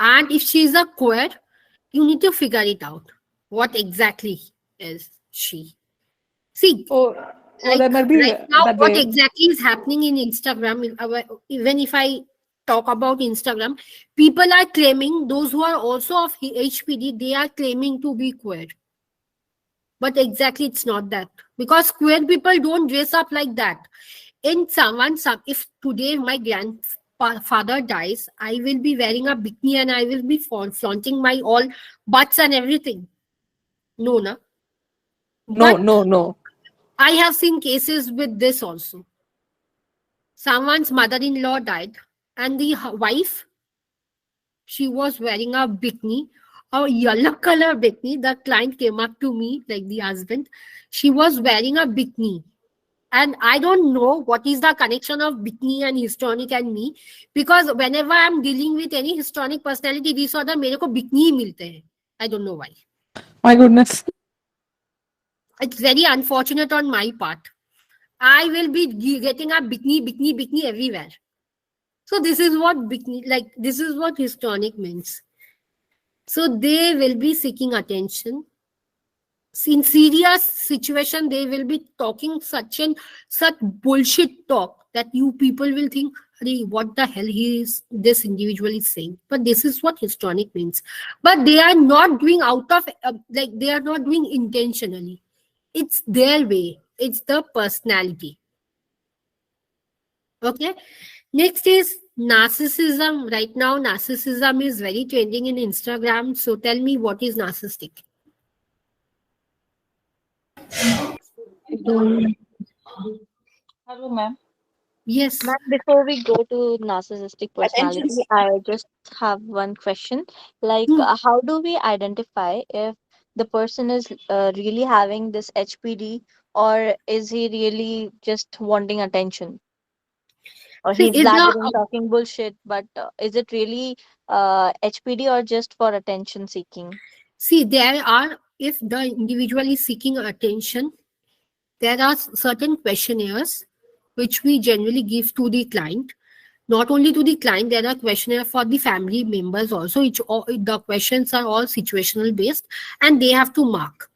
And if she is a queer, you need to figure it out. What exactly is she? See, there might be right now, what exactly is happening in Instagram, even if I talk about Instagram, people are claiming, those who are also of HPD, they are claiming to be queer. But exactly it's not that. Because queer people don't dress up like that. If today my grandfather dies, I will be wearing a bikini and I will be flaunting my all butts and everything. No, na? No. I have seen cases with this also. Someone's mother-in-law died and the wife, she was wearing a bikini, a yellow color bikini. The client came up to me, like the husband. She was wearing a bikini. And I don't know what is the connection of bikini and histrionic and me. Because whenever I'm dealing with any histrionic personality disorder, मेरे को bikini ही मिलते हैं. I don't know why. My goodness. It's very unfortunate on my part. I will be getting a bikini everywhere. So this is what bikini, like this is what histrionic means. So they will be seeking attention. In serious situation, they will be talking such bullshit talk that you people will think, what the hell this individual is saying. But this is what histrionic means. But they are not doing they are not doing intentionally. It's their way. It's the personality. Okay. Next is narcissism. Right now, narcissism is very trending in Instagram. So tell me, what is narcissistic? Hello, ma'am. Yes. Ma'am, before we go to narcissistic personality, Attention. I just have one question. Like, how do we identify if the person is really having this HPD, or is he really just wanting attention? Or See, he's blabbering, talking bullshit, but is it really HPD or just for attention seeking? See, if the individual is seeking attention, there are certain questionnaires which we generally give to the client. Not only to the client, there are questionnaires for the family members also. The questions are all situational based and they have to mark.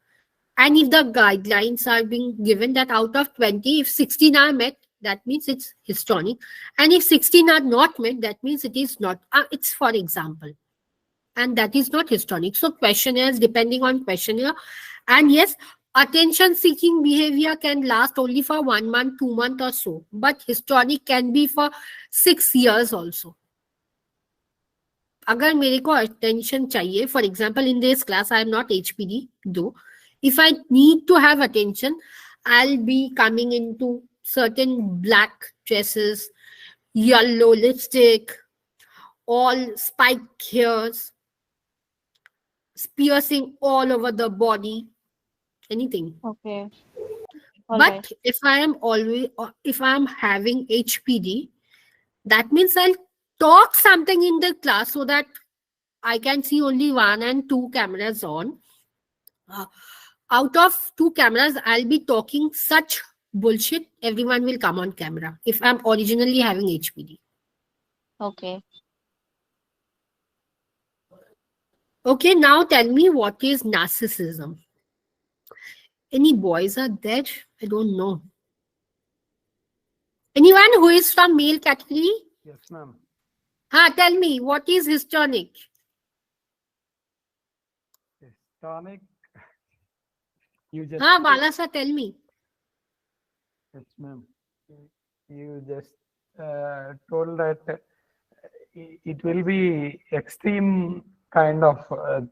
And if the guidelines are being given that out of 20, if 16 are met, that means it's histrionic. And if 16 are not met, that means it is not. It's for example. And that is not histrionic. So questionnaires, depending on questionnaire. And yes, attention-seeking behavior can last only for 1 month, 2 months or so. But histrionic can be for 6 years also. Agar mere ko attention chahiye, for example, in this class, I am not HPD, though. If I need to have attention, I'll be coming into certain black dresses, yellow lipstick, all spiked hairs, piercing all over the body, anything. Okay. But if I am having HPD, that means I'll talk something in the class so that I can see only 1 and 2 cameras on. Out of 2 cameras, I'll be talking such bullshit, everyone will come on camera if I'm originally having HPD. Okay. Okay, now tell me, what is narcissism? Any boys are there? I don't know. Anyone who is from male category? Yes, ma'am. Tell me, what is histrionic? Histrionic? You just... Balasa, tell me. Yes, ma'am. You just told that it will be extreme kind of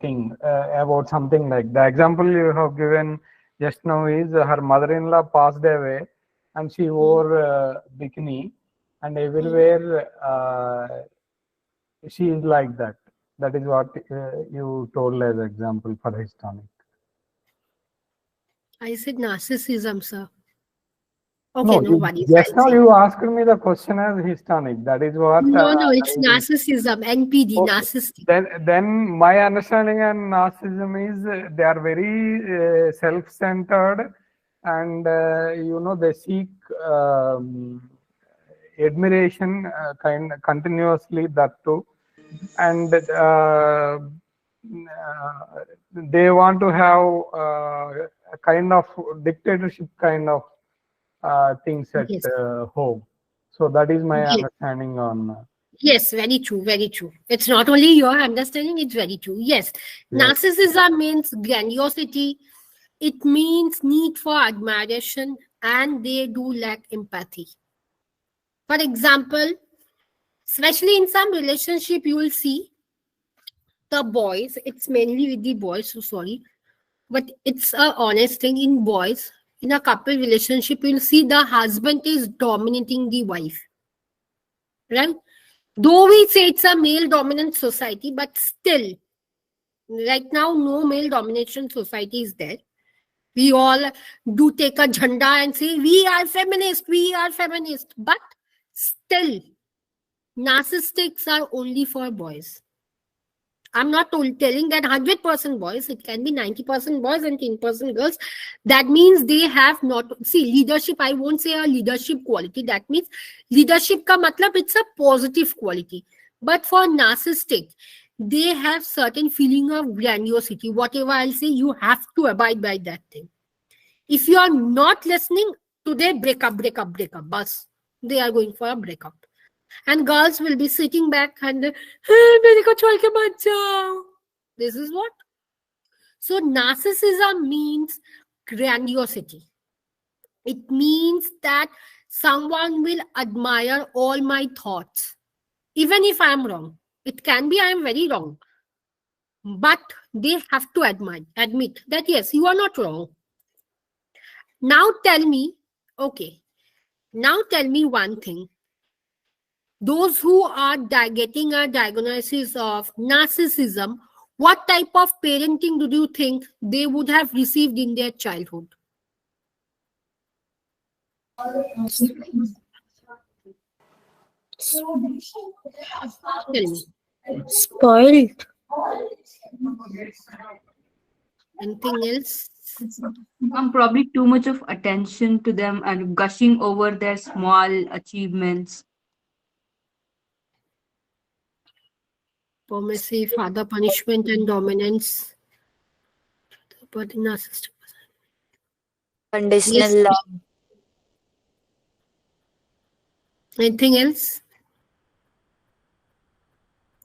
thing about something like the example you have given just now is her mother-in-law passed away and she wore bikini and everywhere she is like that. That is what you told as example for histrionic. I said narcissism, sir. Okay, no, nobody. Just now you asked me the question as histrionic. That is what. No, it's narcissism, NPD, okay. Narcissistic. Then my understanding on narcissism is they are very self-centered, and they seek admiration continuously, that too, and they want to have a kind of dictatorship kind of things at home. So that is my understanding on. Yes, very true, very true. It's not only your understanding, it's very true. Yes, narcissism means grandiosity. It means need for admiration, and they do lack empathy. For example, especially in some relationship, you will see the boys, it's mainly with the boys, so sorry, but it's a honest thing in boys. In a couple relationship, you'll see the husband is dominating the wife, right? Though we say it's a male dominant society, but still, right now, no male domination society is there. We all do take a jhanda and say, we are feminist, but still, narcissists are only for boys. I'm not telling that 100% boys, it can be 90% boys and 10% girls. That means they have not, see, leadership, I won't say a leadership quality. That means leadership ka matlab, it's a positive quality. But for narcissistic, they have certain feeling of grandiosity. Whatever I'll say, you have to abide by that thing. If you are not listening, today break up, bus. They are going for a breakup. And girls will be sitting back and this is what? So narcissism means grandiosity. It means that someone will admire all my thoughts. Even if I am wrong. It can be I am very wrong. But they have to admit that yes, you are not wrong. Now tell me, okay. Now tell me one thing. Those who are getting a diagnosis of narcissism, what type of parenting do you think they would have received in their childhood? Tell me. Spoiled. Anything else? Probably too much of attention to them and gushing over their small achievements. Permissive, father punishment and dominance. But narcissistic. Conditional Yes. love. Anything else?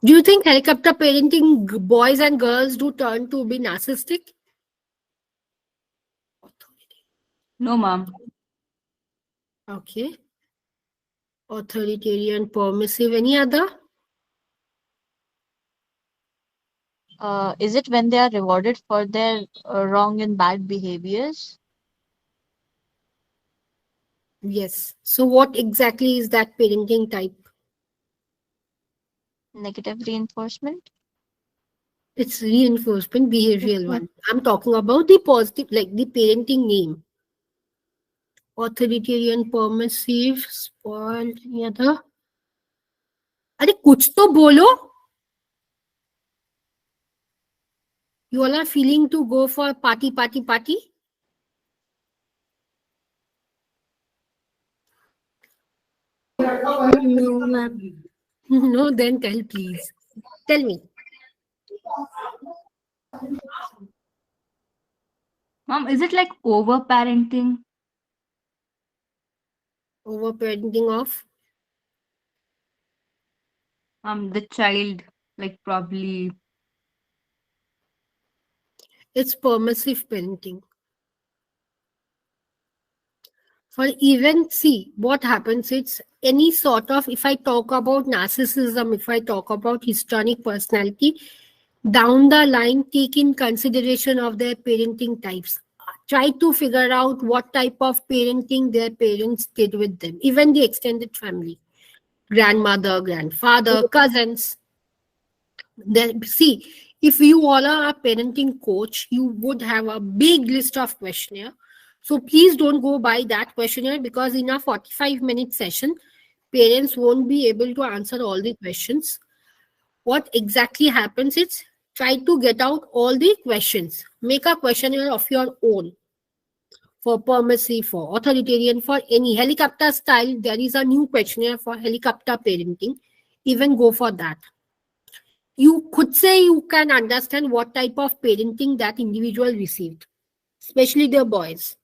Do you think helicopter parenting boys and girls do turn to be narcissistic? No, ma'am. Okay. Authoritarian, permissive, any other? Is it when they are rewarded for their wrong and bad behaviors? Yes. So what exactly is that parenting type? Negative reinforcement? It's reinforcement, behavioral one. I'm talking about the positive, like the parenting name. Authoritarian, permissive, spoiled, any other? अरे कुछ तो बोलो. You all are feeling to go for party? No, ma'am. No, then tell, please. Tell me. Mom, is it like over-parenting? Over-parenting of? The child, like probably. It's permissive parenting. For even, see, what happens, it's any sort of, if I talk about narcissism, if I talk about histrionic personality, down the line, take in consideration of their parenting types. Try to figure out what type of parenting their parents did with them, even the extended family. Grandmother, grandfather, cousins. Then, see, if you all are a parenting coach, you would have a big list of questionnaire. So please don't go by that questionnaire because in a 45-minute session, parents won't be able to answer all the questions. What exactly happens is try to get out all the questions. Make a questionnaire of your own. For permissive, for authoritarian, for any helicopter style, there is a new questionnaire for helicopter parenting. Even go for that. You could say you can understand what type of parenting that individual received, especially the boys.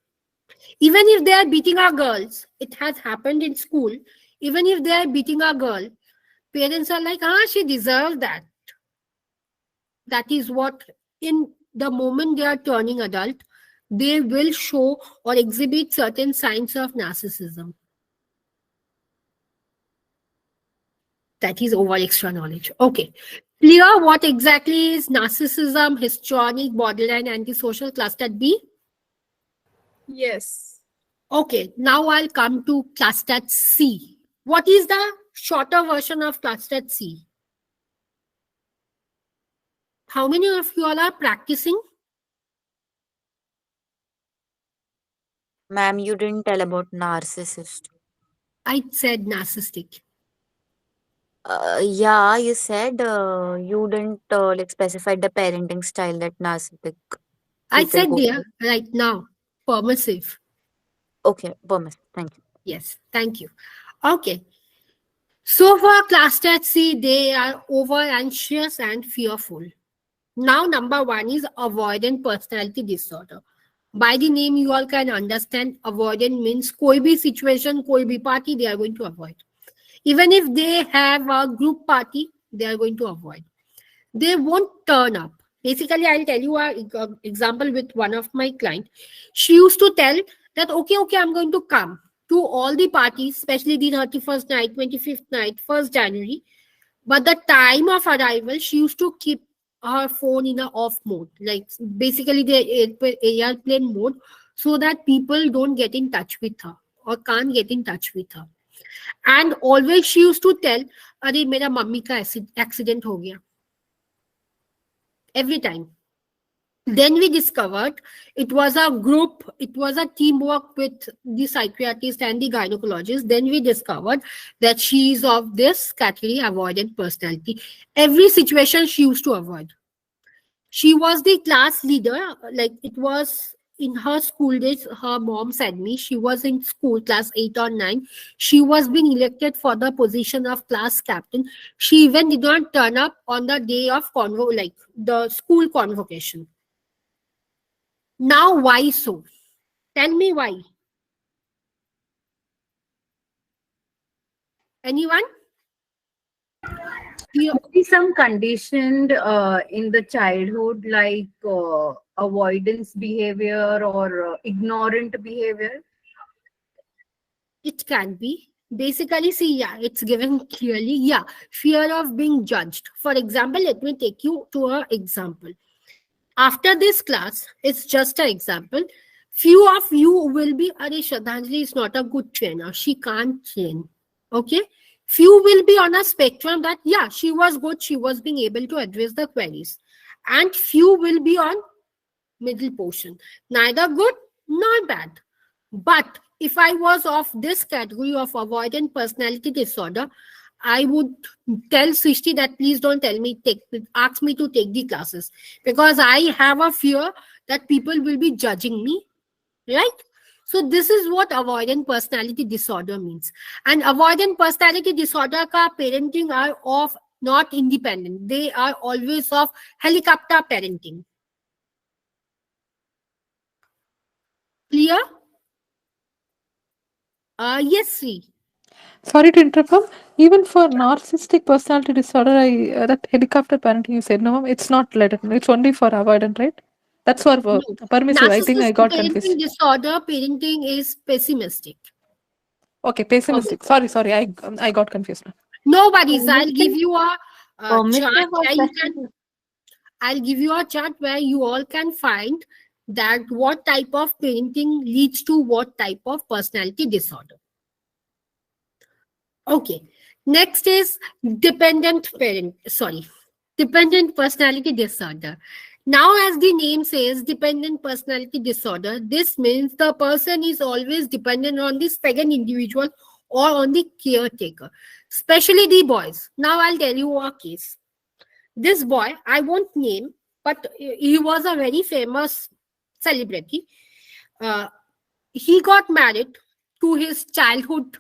Even if they are beating our girls, it has happened in school. Even if they are beating a girl, Parents are like, she deserves that. That is what, in the moment they are turning adult, they will show or exhibit certain signs of narcissism. That is over extra knowledge. Okay. Clear what exactly is narcissism, histrionic, borderline, antisocial, cluster B? Yes. Okay. Now I'll come to cluster C. What is the shorter version of cluster C? How many of you all are practicing? Ma'am, you didn't tell about narcissist. I said narcissistic. Yeah, you said you didn't like specify the parenting style that narcissistic I people said go there through. right now. Permissive. Okay, permissive. Thank you. Yes, thank you. Okay. So for cluster C, they are over anxious and fearful. Now, number one is avoidant personality disorder. By the name, you all can understand avoidant means koi bhi situation, koi bhi party, they are going to avoid. Even if they have a group party, they are going to avoid. They won't turn up. Basically, I'll tell you an example with one of my clients. She used to tell that, okay, I'm going to come to all the parties, especially the 31st night, 25th night, 1st January. But the time of arrival, she used to keep her phone in an off mode, like basically the airplane mode, so that people don't get in touch with her or can't get in touch with her. And always she used to tell, "Arey, mera mummy ka accident ho gaya." Every time. Then we discovered it was a group, it was a teamwork with the psychiatrist and the gynecologist. Then we discovered that she is of this category, avoidant personality. Every situation she used to avoid. She was the class leader, like it was in her school days, her mom said me, she was in school, class 8 or 9. She was being elected for the position of class captain. She even did not turn up on the day of the school convocation. Now, why so? Tell me why. Anyone? Maybe some conditioned in the childhood, like avoidance behavior or ignorant behavior. It can be. Basically, see, yeah, it's given clearly. Yeah, fear of being judged. For example, let me take you to an example. After this class, it's just an example. Few of you will be, Shradhanjali is not a good trainer. She can't train. Okay? Few will be on a spectrum that, yeah, she was good. She was being able to address the queries. And few will be on middle portion. Neither good, nor bad. But if I was of this category of avoidant personality disorder, I would tell Srishti that please don't ask me to take the classes, because I have a fear that people will be judging me, right? So this is what avoidant personality disorder means. And avoidant personality disorder ka parenting are of not independent. They are always of helicopter parenting. Clear? Yes, Sri. Sorry to interrupt, ma'am. Even for narcissistic personality disorder, that helicopter parenting you said, no, ma'am, it's not let it. It's only for avoidant, right? That's for No. permissive. I think I Narcissistic got parenting confused. disorder, parenting is pessimistic. Okay, pessimistic. Sorry, I got confused now. No worries. I'll give you a chart Permissive or where you passive? can. I'll give you a chart where you all can find that what type of parenting leads to what type of personality disorder. Okay. Next is dependent personality disorder. Now, as the name says, dependent personality disorder, this means the person is always dependent on the second individual or on the caretaker, especially the boys. Now, I'll tell you a case. This boy, I won't name, but he was a very famous celebrity. He got married to his childhood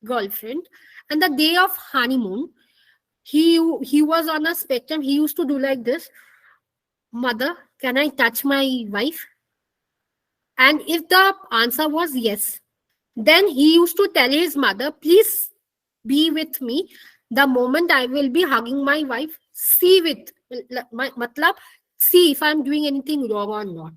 girlfriend, and the day of honeymoon, he was on a spectrum. He used to do like this: "Mother, can I touch my wife?" And if the answer was yes, then he used to tell his mother, "Please be with me. The moment I will be hugging my wife, see with my matlab, see if I'm doing anything wrong or not.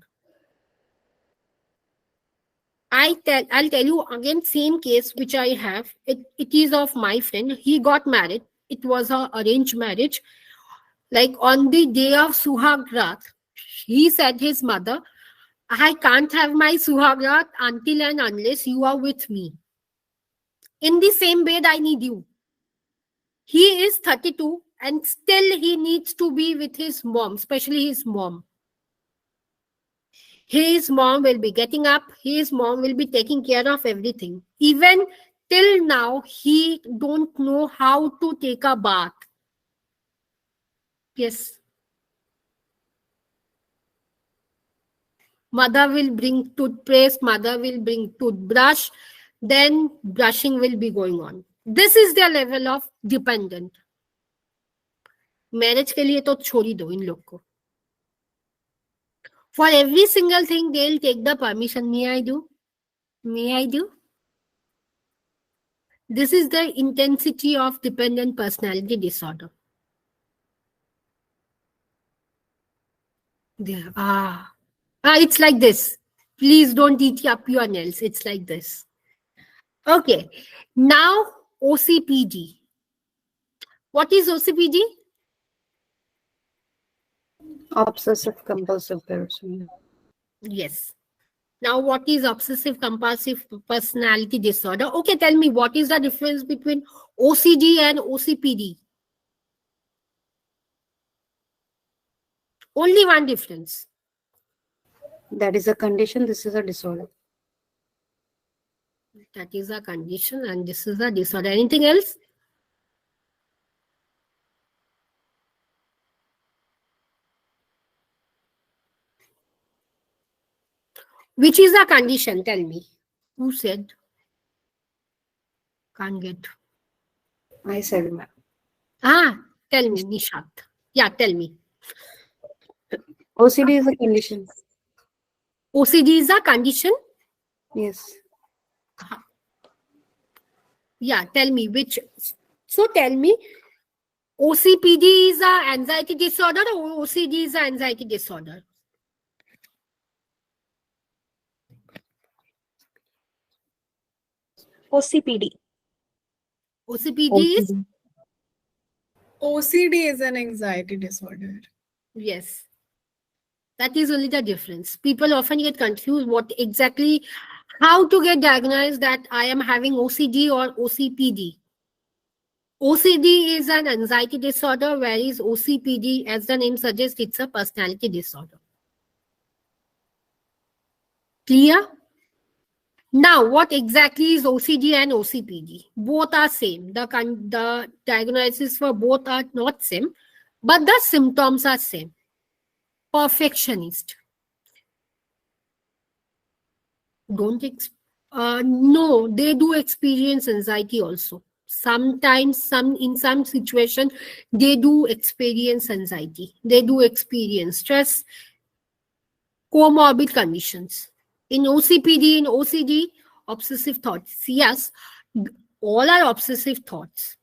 I'll tell you again, same case which I have. It is of my friend. He got married. It was a arranged marriage. Like on the day of Suhag Raat, he said his mother, I can't have my Suhag Raat until and unless you are with me. In the same bed, I need you. He is 32 and still he needs to be with his mom, especially his mom. His mom will be getting up. His mom will be taking care of everything. Even till now, he don't know how to take a bath. Yes. Mother will bring toothpaste. Mother will bring toothbrush. Then brushing will be going on. This is their level of dependent. Marriage के लिए तो छोड़ ही दो इन लोग को. For every single thing, they'll take the permission. May I do? May I do? This is the intensity of dependent personality disorder. There. It's like this. Please don't eat up your nails. It's like this. Okay. Now, OCPD. What is OCPD? Obsessive compulsive person. Yes. Now, what is obsessive compulsive personality disorder? Okay, tell me, what is the difference between OCD and OCPD? Only one difference. That is a condition. This is a disorder. That is a condition and this is a disorder. Anything else? Which is a condition? Tell me. Who said? Can't get. I said, ma'am. Tell me, Nishat. Yeah, tell me. OCD is a condition. OCD is a condition? Yes. Yeah, tell me which. So tell me, OCPD is a anxiety disorder or OCD is a anxiety disorder? OCPD. OCPD is? OCD is an anxiety disorder. Yes. That is only the difference. People often get confused how to get diagnosed that I am having OCD or OCPD. OCD is an anxiety disorder, whereas OCPD, as the name suggests, it's a personality disorder. Clear? Now, what exactly is OCD and OCPD? Both are same. The diagnosis for both are not same, but the symptoms are same. Perfectionist. No, they do experience anxiety also. Sometimes, in some situation, they do experience anxiety. They do experience stress, comorbid conditions. In OCPD, in OCD, obsessive thoughts. Yes, all are obsessive thoughts.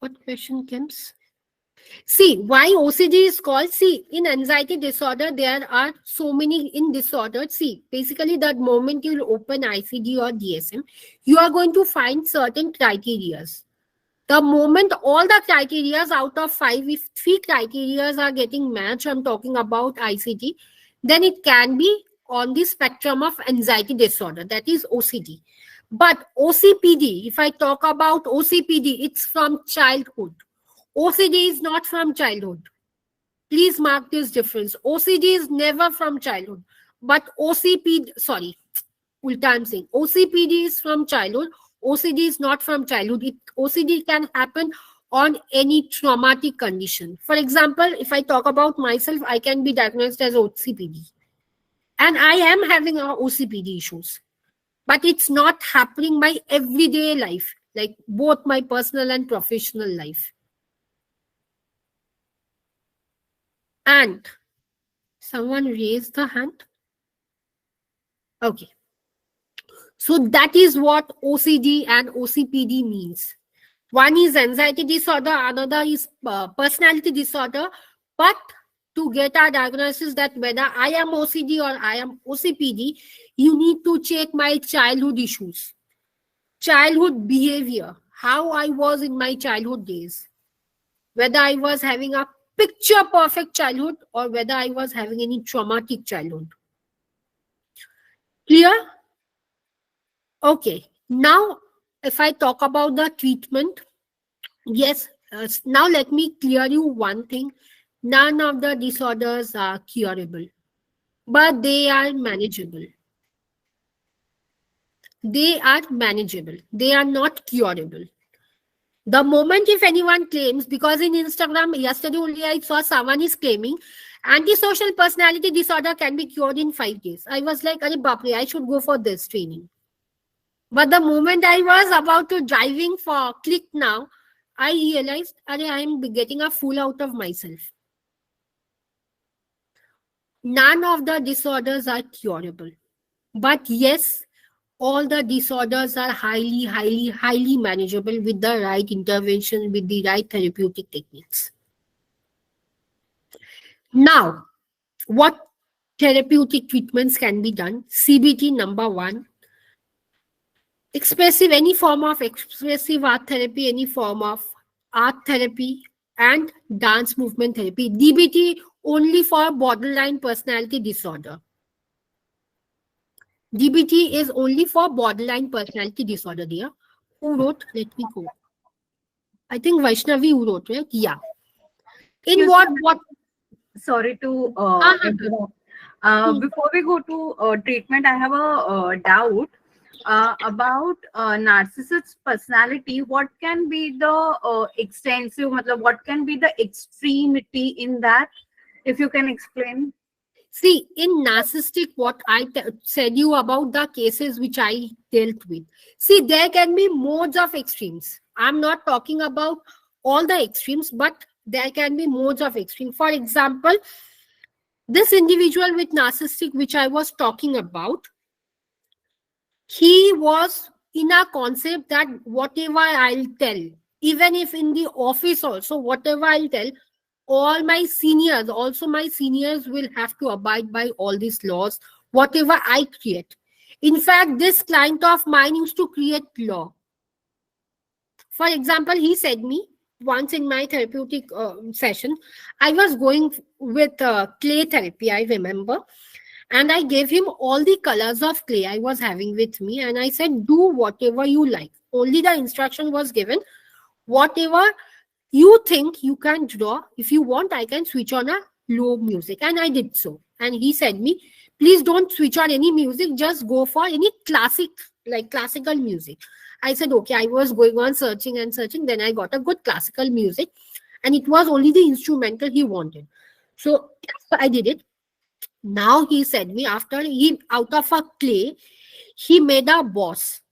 What question comes? See, why OCD is called? See, in anxiety disorder, there are so many in disorder. See, basically the moment you open ICD or DSM, you are going to find certain criteria. The moment all the criteria out of 5, if 3 criteria are getting matched, I'm talking about ICD, then it can be on the spectrum of anxiety disorder, that is OCD. But OCPD, if I talk about OCPD, it's from childhood. OCD is not from childhood. Please mark this difference. OCD is never from childhood. But OCPD, sorry, ulta I'm saying. OCPD is from childhood. OCD is not from childhood. OCD can happen on any traumatic condition. For example, if I talk about myself, I can be diagnosed as OCPD. And I am having OCPD issues. But it's not happening my everyday life, like both my personal and professional life. And someone raised the hand. Okay. So that is what OCD and OCPD means. One is anxiety disorder, another is personality disorder. But to get our diagnosis that whether I am OCD or I am OCPD, you need to check my childhood issues, childhood behavior, how I was in my childhood days, whether I was having a picture perfect childhood or whether I was having any traumatic childhood. Clear? Okay. Now, if I talk about the treatment, yes, now let me clear you one thing. None of the disorders are curable, but they are manageable. They are manageable. They are not curable. The moment if anyone claims, because in Instagram, yesterday only I saw someone is claiming antisocial personality disorder can be cured in 5 days. I was like, Arey Bapre, I should go for this training. But the moment I was about to driving for click now, I realized, Arey, I am getting a fool out of myself. None of the disorders are curable. But yes, all the disorders are highly manageable with the right intervention, with the right therapeutic techniques. Now, what therapeutic treatments can be done? CBT number 1. Any form of expressive art therapy, any form of art therapy, and dance movement therapy. DBT only for borderline personality disorder. DBT is only for borderline personality disorder, dear. Who wrote? Let me go. I think Vaishnavi who wrote, right? Yeah. In what? Sorry to interrupt. Before we go to treatment, I have a doubt about narcissist personality. What can be the extensive, what can be the extremity in that? If you can explain. See, in narcissistic, what I said you about the cases which I dealt with. See, there can be modes of extremes. I'm not talking about all the extremes, but there can be modes of extreme. For example, this individual with narcissistic, which I was talking about, he was in a concept that whatever I'll tell, even if in the office also, whatever I'll tell, all my seniors, also my seniors will have to abide by all these laws, whatever I create. In fact, this client of mine used to create law. For example, he said me once in my therapeutic session, I was going with clay therapy, I remember. And I gave him all the colors of clay I was having with me. And I said, do whatever you like. Only the instruction was given, whatever you think you can draw. If you want, I can switch on a low music. And I did so. And he said me, please don't switch on any music. Just go for any classical music. I said, okay. I was going on searching and searching. Then I got a good classical music. And it was only the instrumental he wanted. So I did it. Now he said me, after he, out of a clay, he made a boss.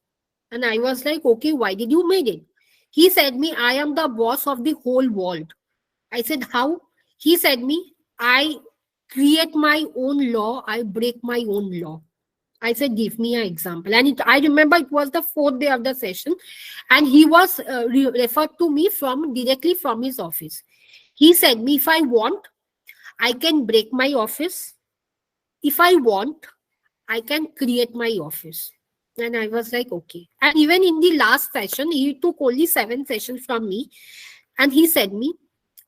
And I was like, okay, why did you make it? He said me, I am the boss of the whole world. I said, how? He said me, I create my own law. I break my own law. I said, give me an example. And I remember it was the 4th day of the session. And he was referred to me directly from his office. He said me, if I want, I can break my office. If I want, I can create my office. And I was like, okay. And even in the last session, he took only 7 sessions from me. And he said me,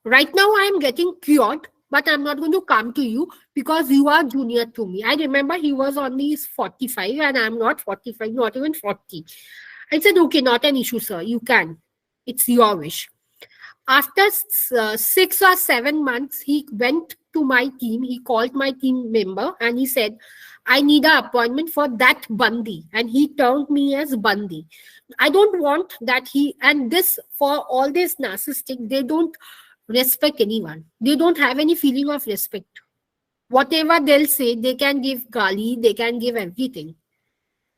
right now I am getting cured, but I'm not going to come to you because you are junior to me. I remember he was only 45 and I'm not 45, not even 40. I said, okay, not an issue, sir. You can. It's your wish. After 6 or 7 months, he went to my team. He called my team member and he said, I need an appointment for that Bandi. And he termed me as Bandi. I don't want that and this, for all this narcissistic, they don't respect anyone. They don't have any feeling of respect. Whatever they'll say, they can give gali, they can give everything.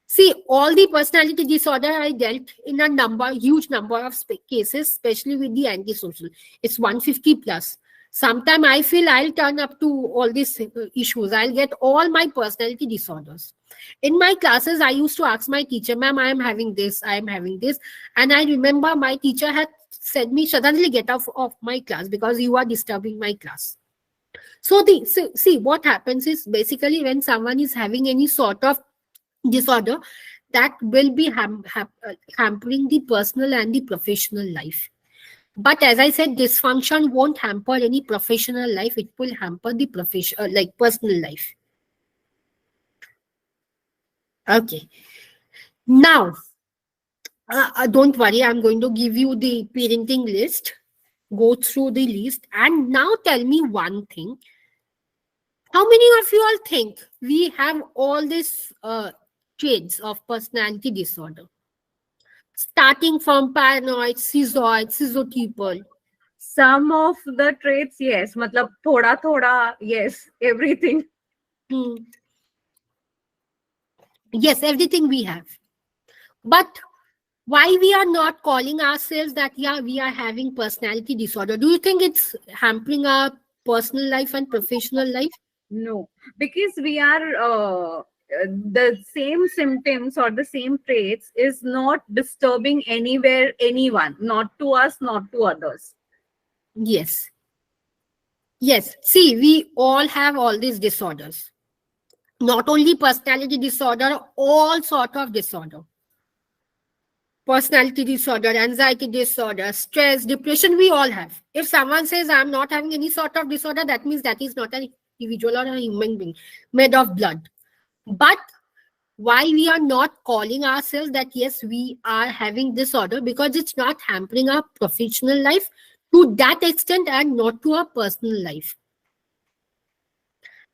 See, all the personality disorder I dealt in a huge number of cases, especially with the antisocial. It's 150 plus. Sometimes I feel I'll turn up to all these issues. I'll get all my personality disorders. In my classes, I used to ask my teacher, ma'am, I am having this, I am having this. And I remember my teacher had said me, suddenly get off of my class because you are disturbing my class. So see, what happens is basically when someone is having any sort of disorder, that will be hampering the personal and the professional life. But as I said, dysfunction won't hamper any professional life. It will hamper the personal life. Okay. Now, don't worry. I'm going to give you the parenting list. Go through the list. And now tell me one thing. How many of you all think we have all these traits of personality disorder? Starting from paranoid, schizoid, schizotypal. Some of the traits, yes. Matlab thoda, yes. Everything. Yes, everything we have. But why we are not calling ourselves that, yeah, we are having personality disorder? Do you think it's hampering our personal life and professional life? No, because we are the same symptoms or the same traits is not disturbing anyone, not to us, not to others. Yes. Yes. See, we all have all these disorders. Not only personality disorder, all sort of disorder. Personality disorder, anxiety disorder, stress, depression, we all have. If someone says, I'm not having any sort of disorder, that means that is not an individual or a human being made of blood. But why we are not calling ourselves that, yes, we are having disorder? Because it's not hampering our professional life to that extent and not to our personal life.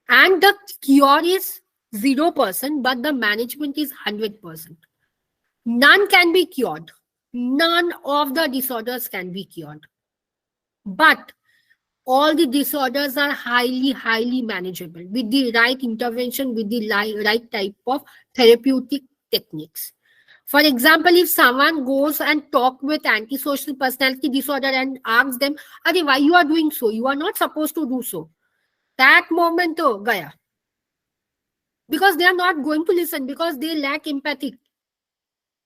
And the cure is 0%, but the management is 100%. None can be cured. None of the disorders can be cured. But all the disorders are highly manageable with the right intervention, with the right type of therapeutic techniques. For example, if someone goes and talks with antisocial personality disorder and asks them, why you are doing so? You are not supposed to do so. That moment, gaya. Because they are not going to listen, because they lack empathy.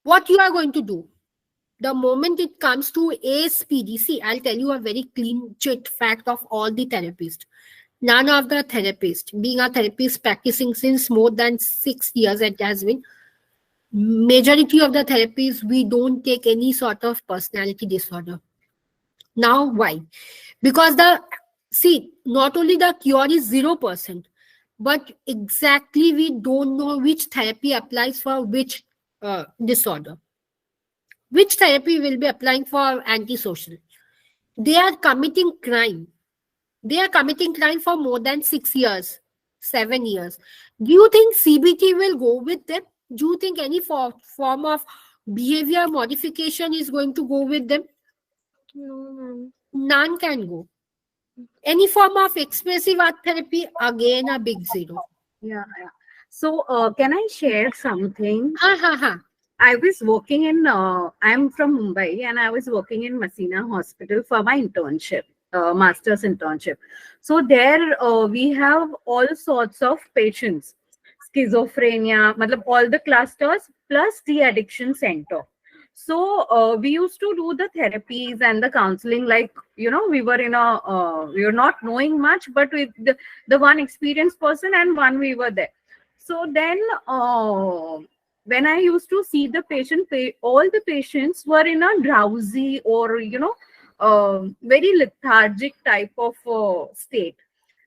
What you are going to do? The moment it comes to ASPD, see, I'll tell you a very clean chit fact of all the therapists. None of the therapists, being a therapist practicing since more than 6 years, it has been, majority of the therapies, we don't take any sort of personality disorder. Now, why? Because not only the cure is 0%, but exactly we don't know which therapy applies for which disorder. Which therapy will be applying for antisocial? They are committing crime. They are committing crime for more than 6 years, 7 years. Do you think CBT will go with them? Do you think any form of behavior modification is going to go with them? No. None can go. Any form of expressive art therapy, again a big 0. Yeah. So can I share something? I was working in, I'm from Mumbai, and I was working in Masina Hospital for my internship, master's internship. So there we have all sorts of patients, schizophrenia, all the clusters plus the addiction center. So we used to do the therapies and the counseling, like, we were in we were not knowing much, but with the one experienced person and one we were there. So then when I used to see the patient, all the patients were in a drowsy or, very lethargic type of state.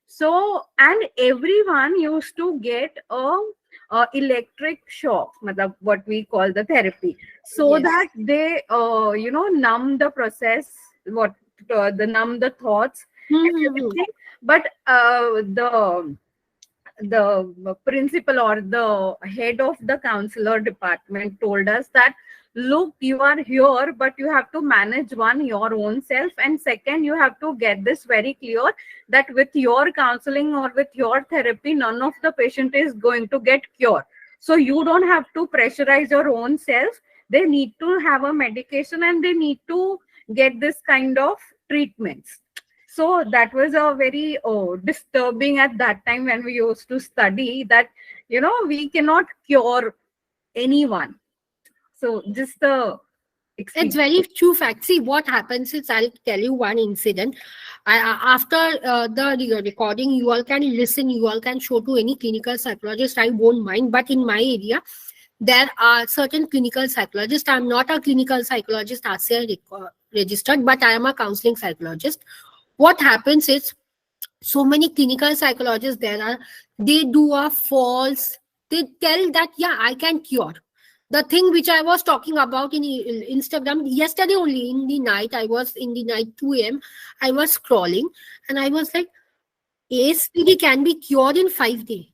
So, and everyone used to get a electric shock, what we call the therapy, so that they, numb the process, numb the thoughts and everything. But the principal or the head of the counselor department told us that, look, you are here, but you have to manage your own self, and second, you have to get this very clear that with your counseling or with your therapy, none of the patient is going to get cured. So you don't have to pressurize your own self. They need to have a medication and they need to get this kind of treatments. So that was a very disturbing at that time when we used to study that, we cannot cure anyone. So just the It's very true fact. See, what happens is, I'll tell you one incident. After the recording, you all can listen, you all can show to any clinical psychologist. I won't mind. But in my area, there are certain clinical psychologists. I'm not a clinical psychologist registered, but I am a counseling psychologist. What happens is, so many clinical psychologists they do a false, they tell that, yeah, I can cure. The thing which I was talking about in Instagram yesterday only, in the night, 2 a.m., I was scrolling and I was like, ASPD can be cured in 5 days.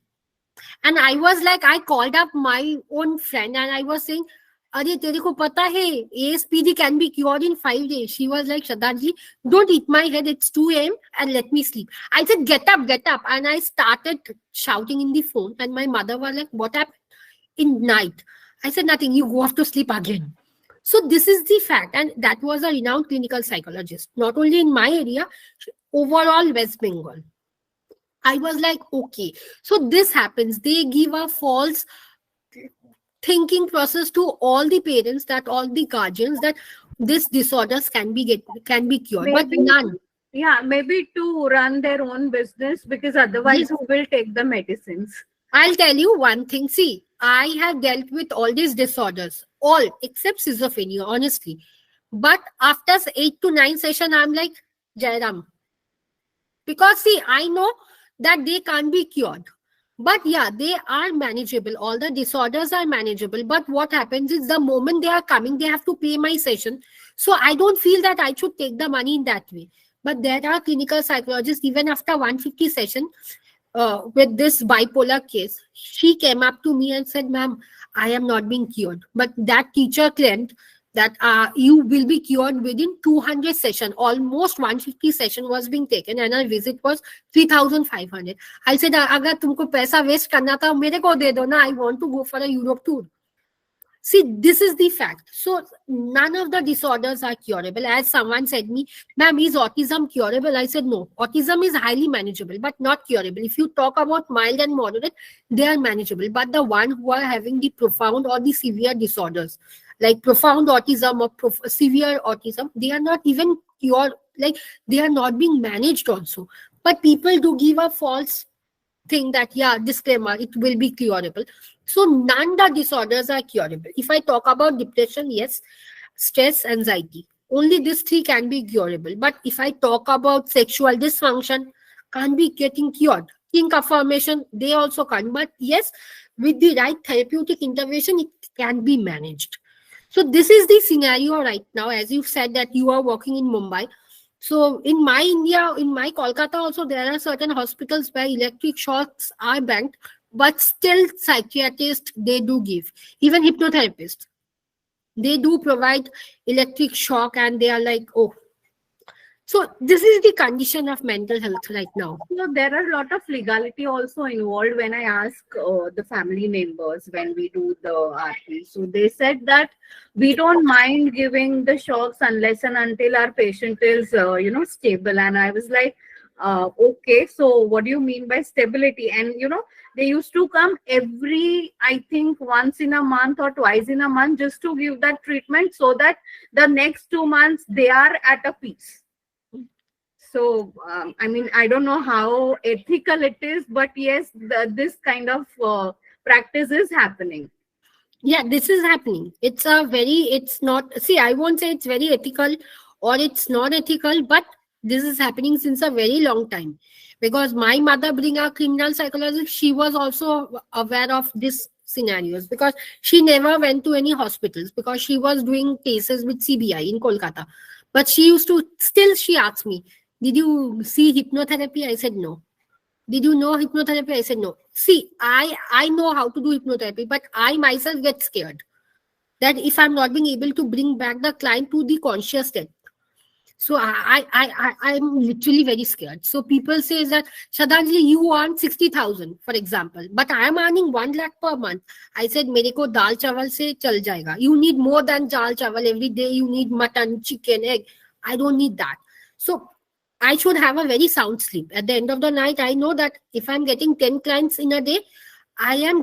And I was like, I called up my own friend and I was saying, Are tere ko pata hai, ASPD can be cured in 5 days. She was like, Shraddhanjali, don't eat my head, it's 2 a.m. and let me sleep. I said, get up. And I started shouting in the phone and my mother was like, what happened in night? I said, nothing, you go off to sleep again. So this is the fact. And that was a renowned clinical psychologist, not only in my area, overall West Bengal. I was like, okay. So this happens. They give a false thinking process to all the parents, that all the guardians, that this disorders can be cured, but none. Yeah, maybe to run their own business, because otherwise who will take the medicines? I'll tell you one thing. See, I have dealt with all these disorders, all except schizophrenia, honestly. But after 8 to 9 sessions, I'm like, Jairam. Because see, I know that they can't be cured. But yeah, they are manageable. All the disorders are manageable. But what happens is, the moment they are coming, they have to pay my session. So I don't feel that I should take the money in that way. But there are clinical psychologists, even after 150 sessions, with this bipolar case, she came up to me and said, ma'am, I am not being cured. But that teacher claimed that you will be cured within 200 sessions. Almost 150 sessions was being taken and our visit was 3,500. I said, agar tumko paisa waste karna tha, mere ko de do na, I want to go for a Europe tour. See, this is the fact. So none of the disorders are curable. As someone said me, ma'am, is autism curable? I said, no. Autism is highly manageable, but not curable. If you talk about mild and moderate, they are manageable. But the one who are having the profound or the severe disorders, like profound autism or severe autism, they are not even cured. Like, they are not being managed also. But people do give a false thing that, yeah, disclaimer, it will be curable. So none of the disorders are curable. If I talk about depression, yes, stress, anxiety, only these 3 can be curable. But if I talk about sexual dysfunction, can't be getting cured. Kink affirmation, they also can't. But yes, with the right therapeutic intervention, it can be managed. So this is the scenario right now. As you said that you are working in Mumbai. So in my India, in my Kolkata also, there are certain hospitals where electric shocks are banned, but still psychiatrists, they do give. Even hypnotherapists, they do provide electric shock and they are like, oh. So this is the condition of mental health right now. So there are a lot of legality also involved when I ask the family members when we do the RP. So they said that we don't mind giving the shocks unless and until our patient is, stable. And I was like, okay, so what do you mean by stability? And, they used to come every, I think, once in a month or twice in a month just to give that treatment so that the next 2 months they are at a peace. So, I don't know how ethical it is, but yes, this kind of practice is happening. Yeah, this is happening. It's not, see, I won't say it's very ethical or it's not ethical, but this is happening since a very long time. Because my mother, being a criminal psychologist, she was also aware of these scenarios because she never went to any hospitals because she was doing cases with CBI in Kolkata. But she asked me, did you see hypnotherapy? I said, no. Did you know hypnotherapy? I said, no. See, I know how to do hypnotherapy, but I myself get scared that if I'm not being able to bring back the client to the conscious state. So I'm literally very scared. So people say that, Shraddhanjali, you earn 60,000, for example, but I am earning 1 lakh per month. I said, mere ko dal chawal se chal jayega. You need more than dal chawal every day. You need mutton, chicken, egg. I don't need that. So I should have a very sound sleep. At the end of the night, I know that if I'm getting 10 clients in a day, I am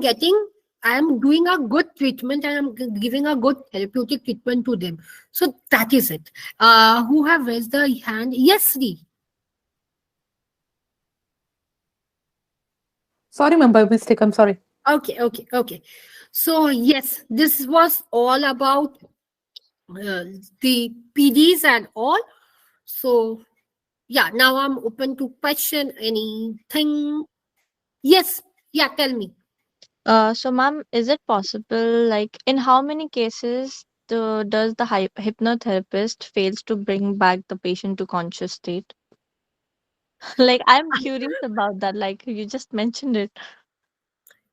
doing a good treatment and I'm giving a good therapeutic treatment to them. So that is it. Who have raised the hand? Yes, Sri. Sorry, ma'am, by mistake. I'm sorry. Okay. So yes, this was all about the PDs and all. So yeah, now I'm open to question anything. Yes, yeah, tell me. So, ma'am, is it possible, like, in how many cases does the hypnotherapist fails to bring back the patient to conscious state? Like, I'm curious about that. Like, you just mentioned it.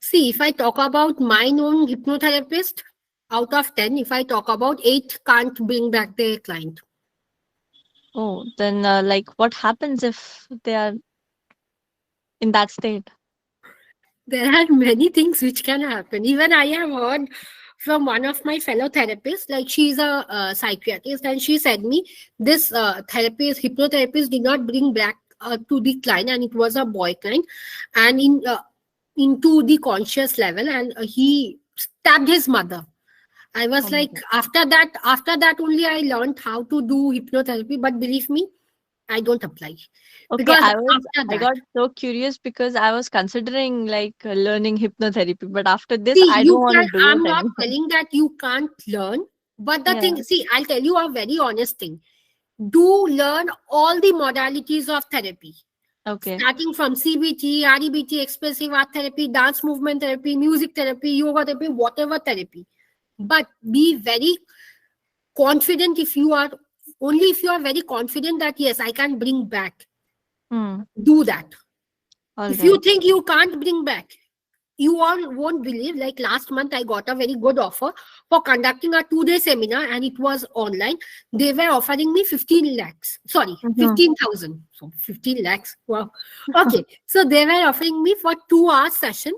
See, if I talk about my own hypnotherapist, out of 10, if I talk about 8 can't bring back their client. Oh, then, like, what happens if they are in that state? There are many things which can happen. Even I have heard from one of my fellow therapists, like she's a psychiatrist, and she said me this hypnotherapist did not bring back to the client, and it was a boy client, and into the conscious level, and he stabbed his mother. I was like, after that only I learned how to do hypnotherapy, but believe me, I don't apply. Okay, Because I got so curious because I was considering like learning hypnotherapy, but after this, See, I don't want to do I'm it not anymore. telling that you can't learn, but the Yeah. thing, see, I'll tell you a very honest thing. Do learn all the modalities of therapy. Okay. Starting from CBT, REBT, expressive art therapy, dance movement therapy, music therapy, yoga therapy, whatever therapy. But be very confident if you are very confident that yes, I can bring back. Do that. If you think you can't bring back, you all won't believe. Like last month, I got a very good offer for conducting a 2-day seminar, and it was online. They were offering me 15 lakhs. Sorry, 15,000. So 15 lakhs. Wow. Okay. So they were offering me for 2-hour session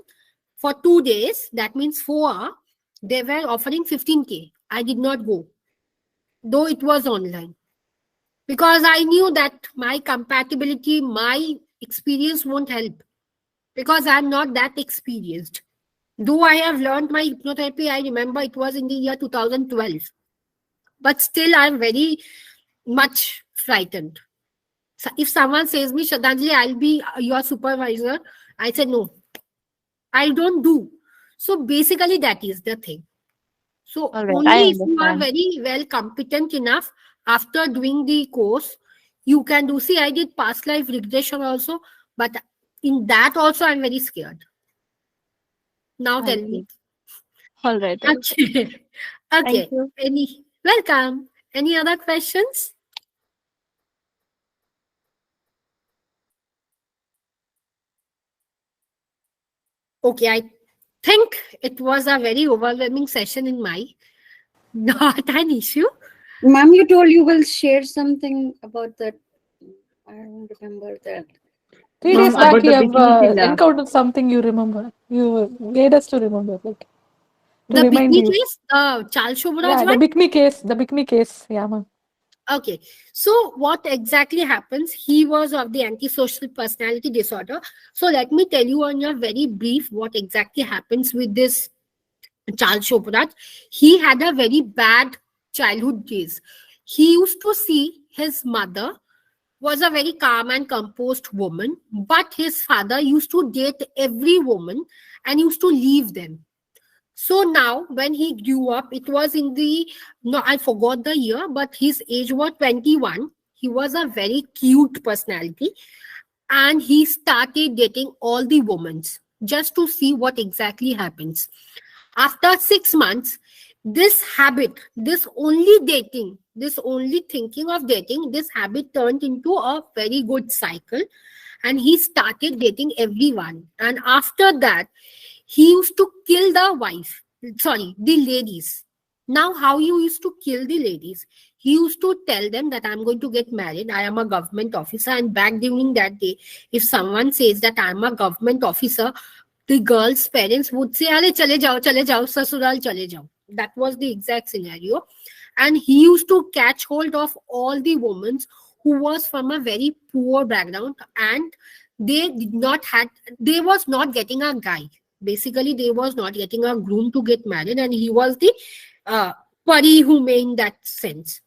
for 2 days. That means 4 hours. They were offering 15K. I did not go, though it was online, because I knew that my compatibility, my experience won't help, because I'm not that experienced. Though I have learned my hypnotherapy, I remember it was in the year 2012. But still, I'm very much frightened. So if someone says me, Shraddhanjali, I'll be your supervisor, I said no. I don't do. So basically, that is the thing. So only if you are very well competent enough after doing the course, you can do. See, I did past life regression also, but in that also, I'm very scared. Now tell me. All right. Okay. Okay. Welcome. Any other questions? Okay, I think it was a very overwhelming session in my. Not an issue. Ma'am, you told you will share something about that. I don't remember that. 3 days back, you have encountered something you remember. You made us to remember. Like, to the remind Bikini you. case, Charles Shobraj Yeah, one? the Bikini case. Yeah, ma'am. Okay, so what exactly happens? He was of the antisocial personality disorder. So let me tell you on a very brief what exactly happens with this Charles Shobraj. He had a very bad childhood days. He used to see his mother was a very calm and composed woman, but his father used to date every woman and used to leave them. So now when he grew up, it was in the, no, I forgot the year, but his age was 21. He was a very cute personality, and he started dating all the women just to see what exactly happens. After 6 months, this habit, this only dating, this only thinking of dating, this habit turned into a very good cycle, and he started dating everyone. And after that, he used to kill the ladies. Now, how you used to kill the ladies? He used to tell them that I'm going to get married. I am a government officer. And back during that day, if someone says that I'm a government officer, the girl's parents would say, "Arey, chale jao, sasural chale jao." That was the exact scenario. And he used to catch hold of all the women who was from a very poor background, and they was not getting a guy. Basically, they was not getting a groom to get married, and he was the pari who in that sense.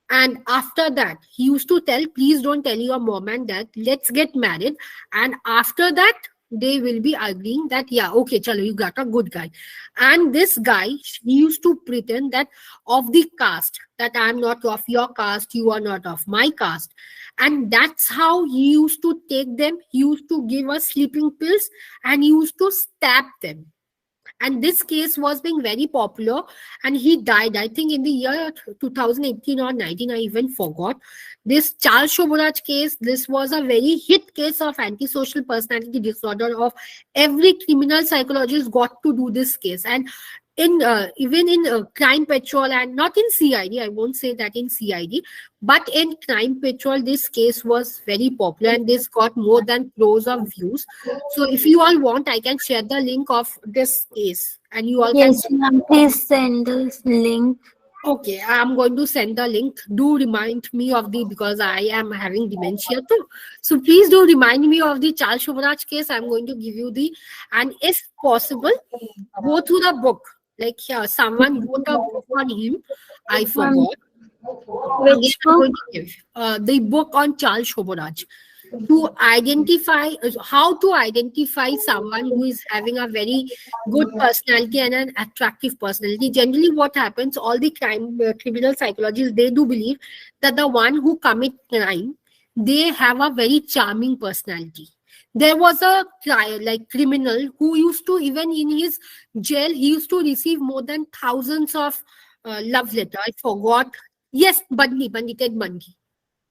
And after that, he used to tell, please don't tell your mom and dad, let's get married. And after that, they will be agreeing that, yeah, okay, chalo, you got a good guy. And this guy, he used to pretend that of the caste, that I'm not of your caste, you are not of my caste. And that's how he used to take them. He used to give us sleeping pills and he used to stab them. And this case was being very popular, and he died, I think, in the year 2018 or 19, I even forgot. This Charles Shoboraj case, this was a very hit case of antisocial personality disorder. Of every criminal psychologist got to do this case. And in even in Crime Patrol, and not in CID, I won't say that in CID, but in Crime Patrol, this case was very popular and this got more than crores of views. So if you all want, I can share the link of this case and you all Yes, can... ma'am. Please send us link. Okay, I'm going to send the link. Do remind me of because I am having dementia too. So please do remind me of the Charles Shoboraj case. I'm going to give you and if possible, go through the book. Like someone wrote a book on him. I forgot. Which book? The book on Charles Shoboraj. To identify how to identify someone who is having a very good personality and an attractive personality. Generally, what happens, all the criminal psychologists, they do believe that the one who commit crime, they have a very charming personality. There was a criminal who used to, even in his jail, he used to receive more than thousands of love letters. I forgot. Yes, Ted Bundy.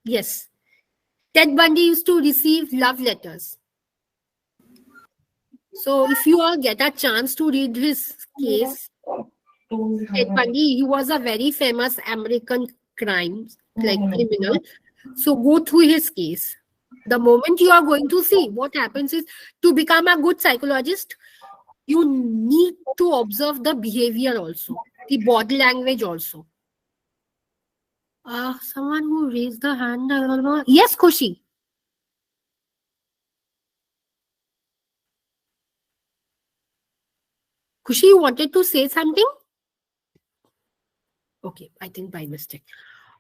Yes. Ted Bundy used to receive love letters. So if you all get a chance to read his case, Ted Bundy, he was a very famous American criminal. So go through his case. The moment you are going to see, what happens is, to become a good psychologist, you need to observe the behavior also, the body language also. Someone who raised the hand. Yes, Khushi. Khushi, you wanted to say something? Okay, I think by mistake.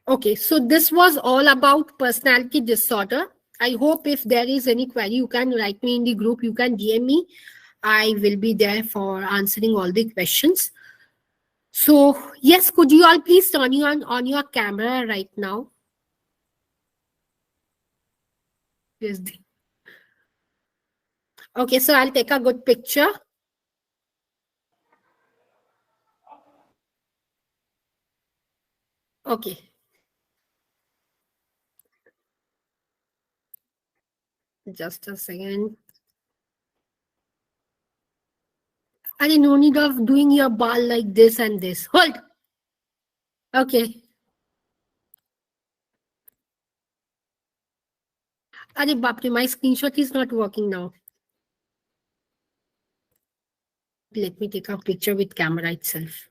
Okay, so this was all about personality disorder. I hope if there is any query, you can write me in the group. You can DM me. I will be there for answering all the questions. So, yes, could you all please turn on your camera right now? Okay, so I'll take a good picture. Okay. Just a second. And no need of doing your ball like this and this. Hold. Okay. My screenshot is not working now. Let me take a picture with camera itself.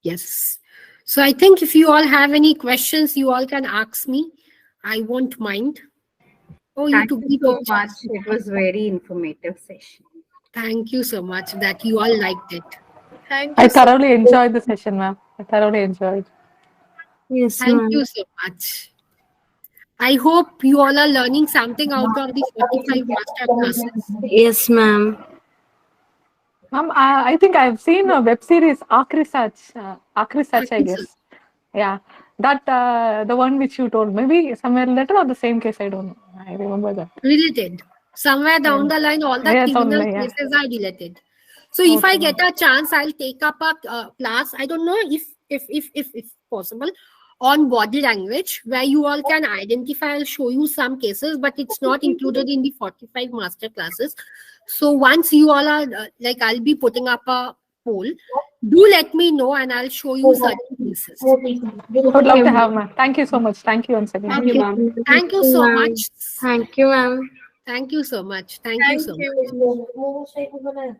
Yes. So I think if you all have any questions, you all can ask me. I won't mind. Oh, Thank you so much. It was very informative session. Thank you so much that you all liked it. I thoroughly enjoyed the session, ma'am. I thoroughly enjoyed. Yes, thank you so much. I hope you all are learning something out of the 45 master classes. Yes, ma'am. Ma'am, I think I've seen a web series, 𝐸𝐴𝐻 Research, I guess. Yeah, that the one which you told, maybe somewhere later or the same case, I don't know. I remember that. Related. Somewhere down the line, all the criminal cases are related. So if I get a chance, I'll take up a class. I don't know if possible, on body language, where you all can identify. I'll show you some cases, but it's not included in the 45 master classes. So once you all are I'll be putting up a poll. Do let me know and I'll show you certain cases. I would love to have, ma'am. Thank you so much. Thank you once again. Thank you, ma'am. Thank you so much. Thank you, ma'am. Thank you so much. Thank you so much.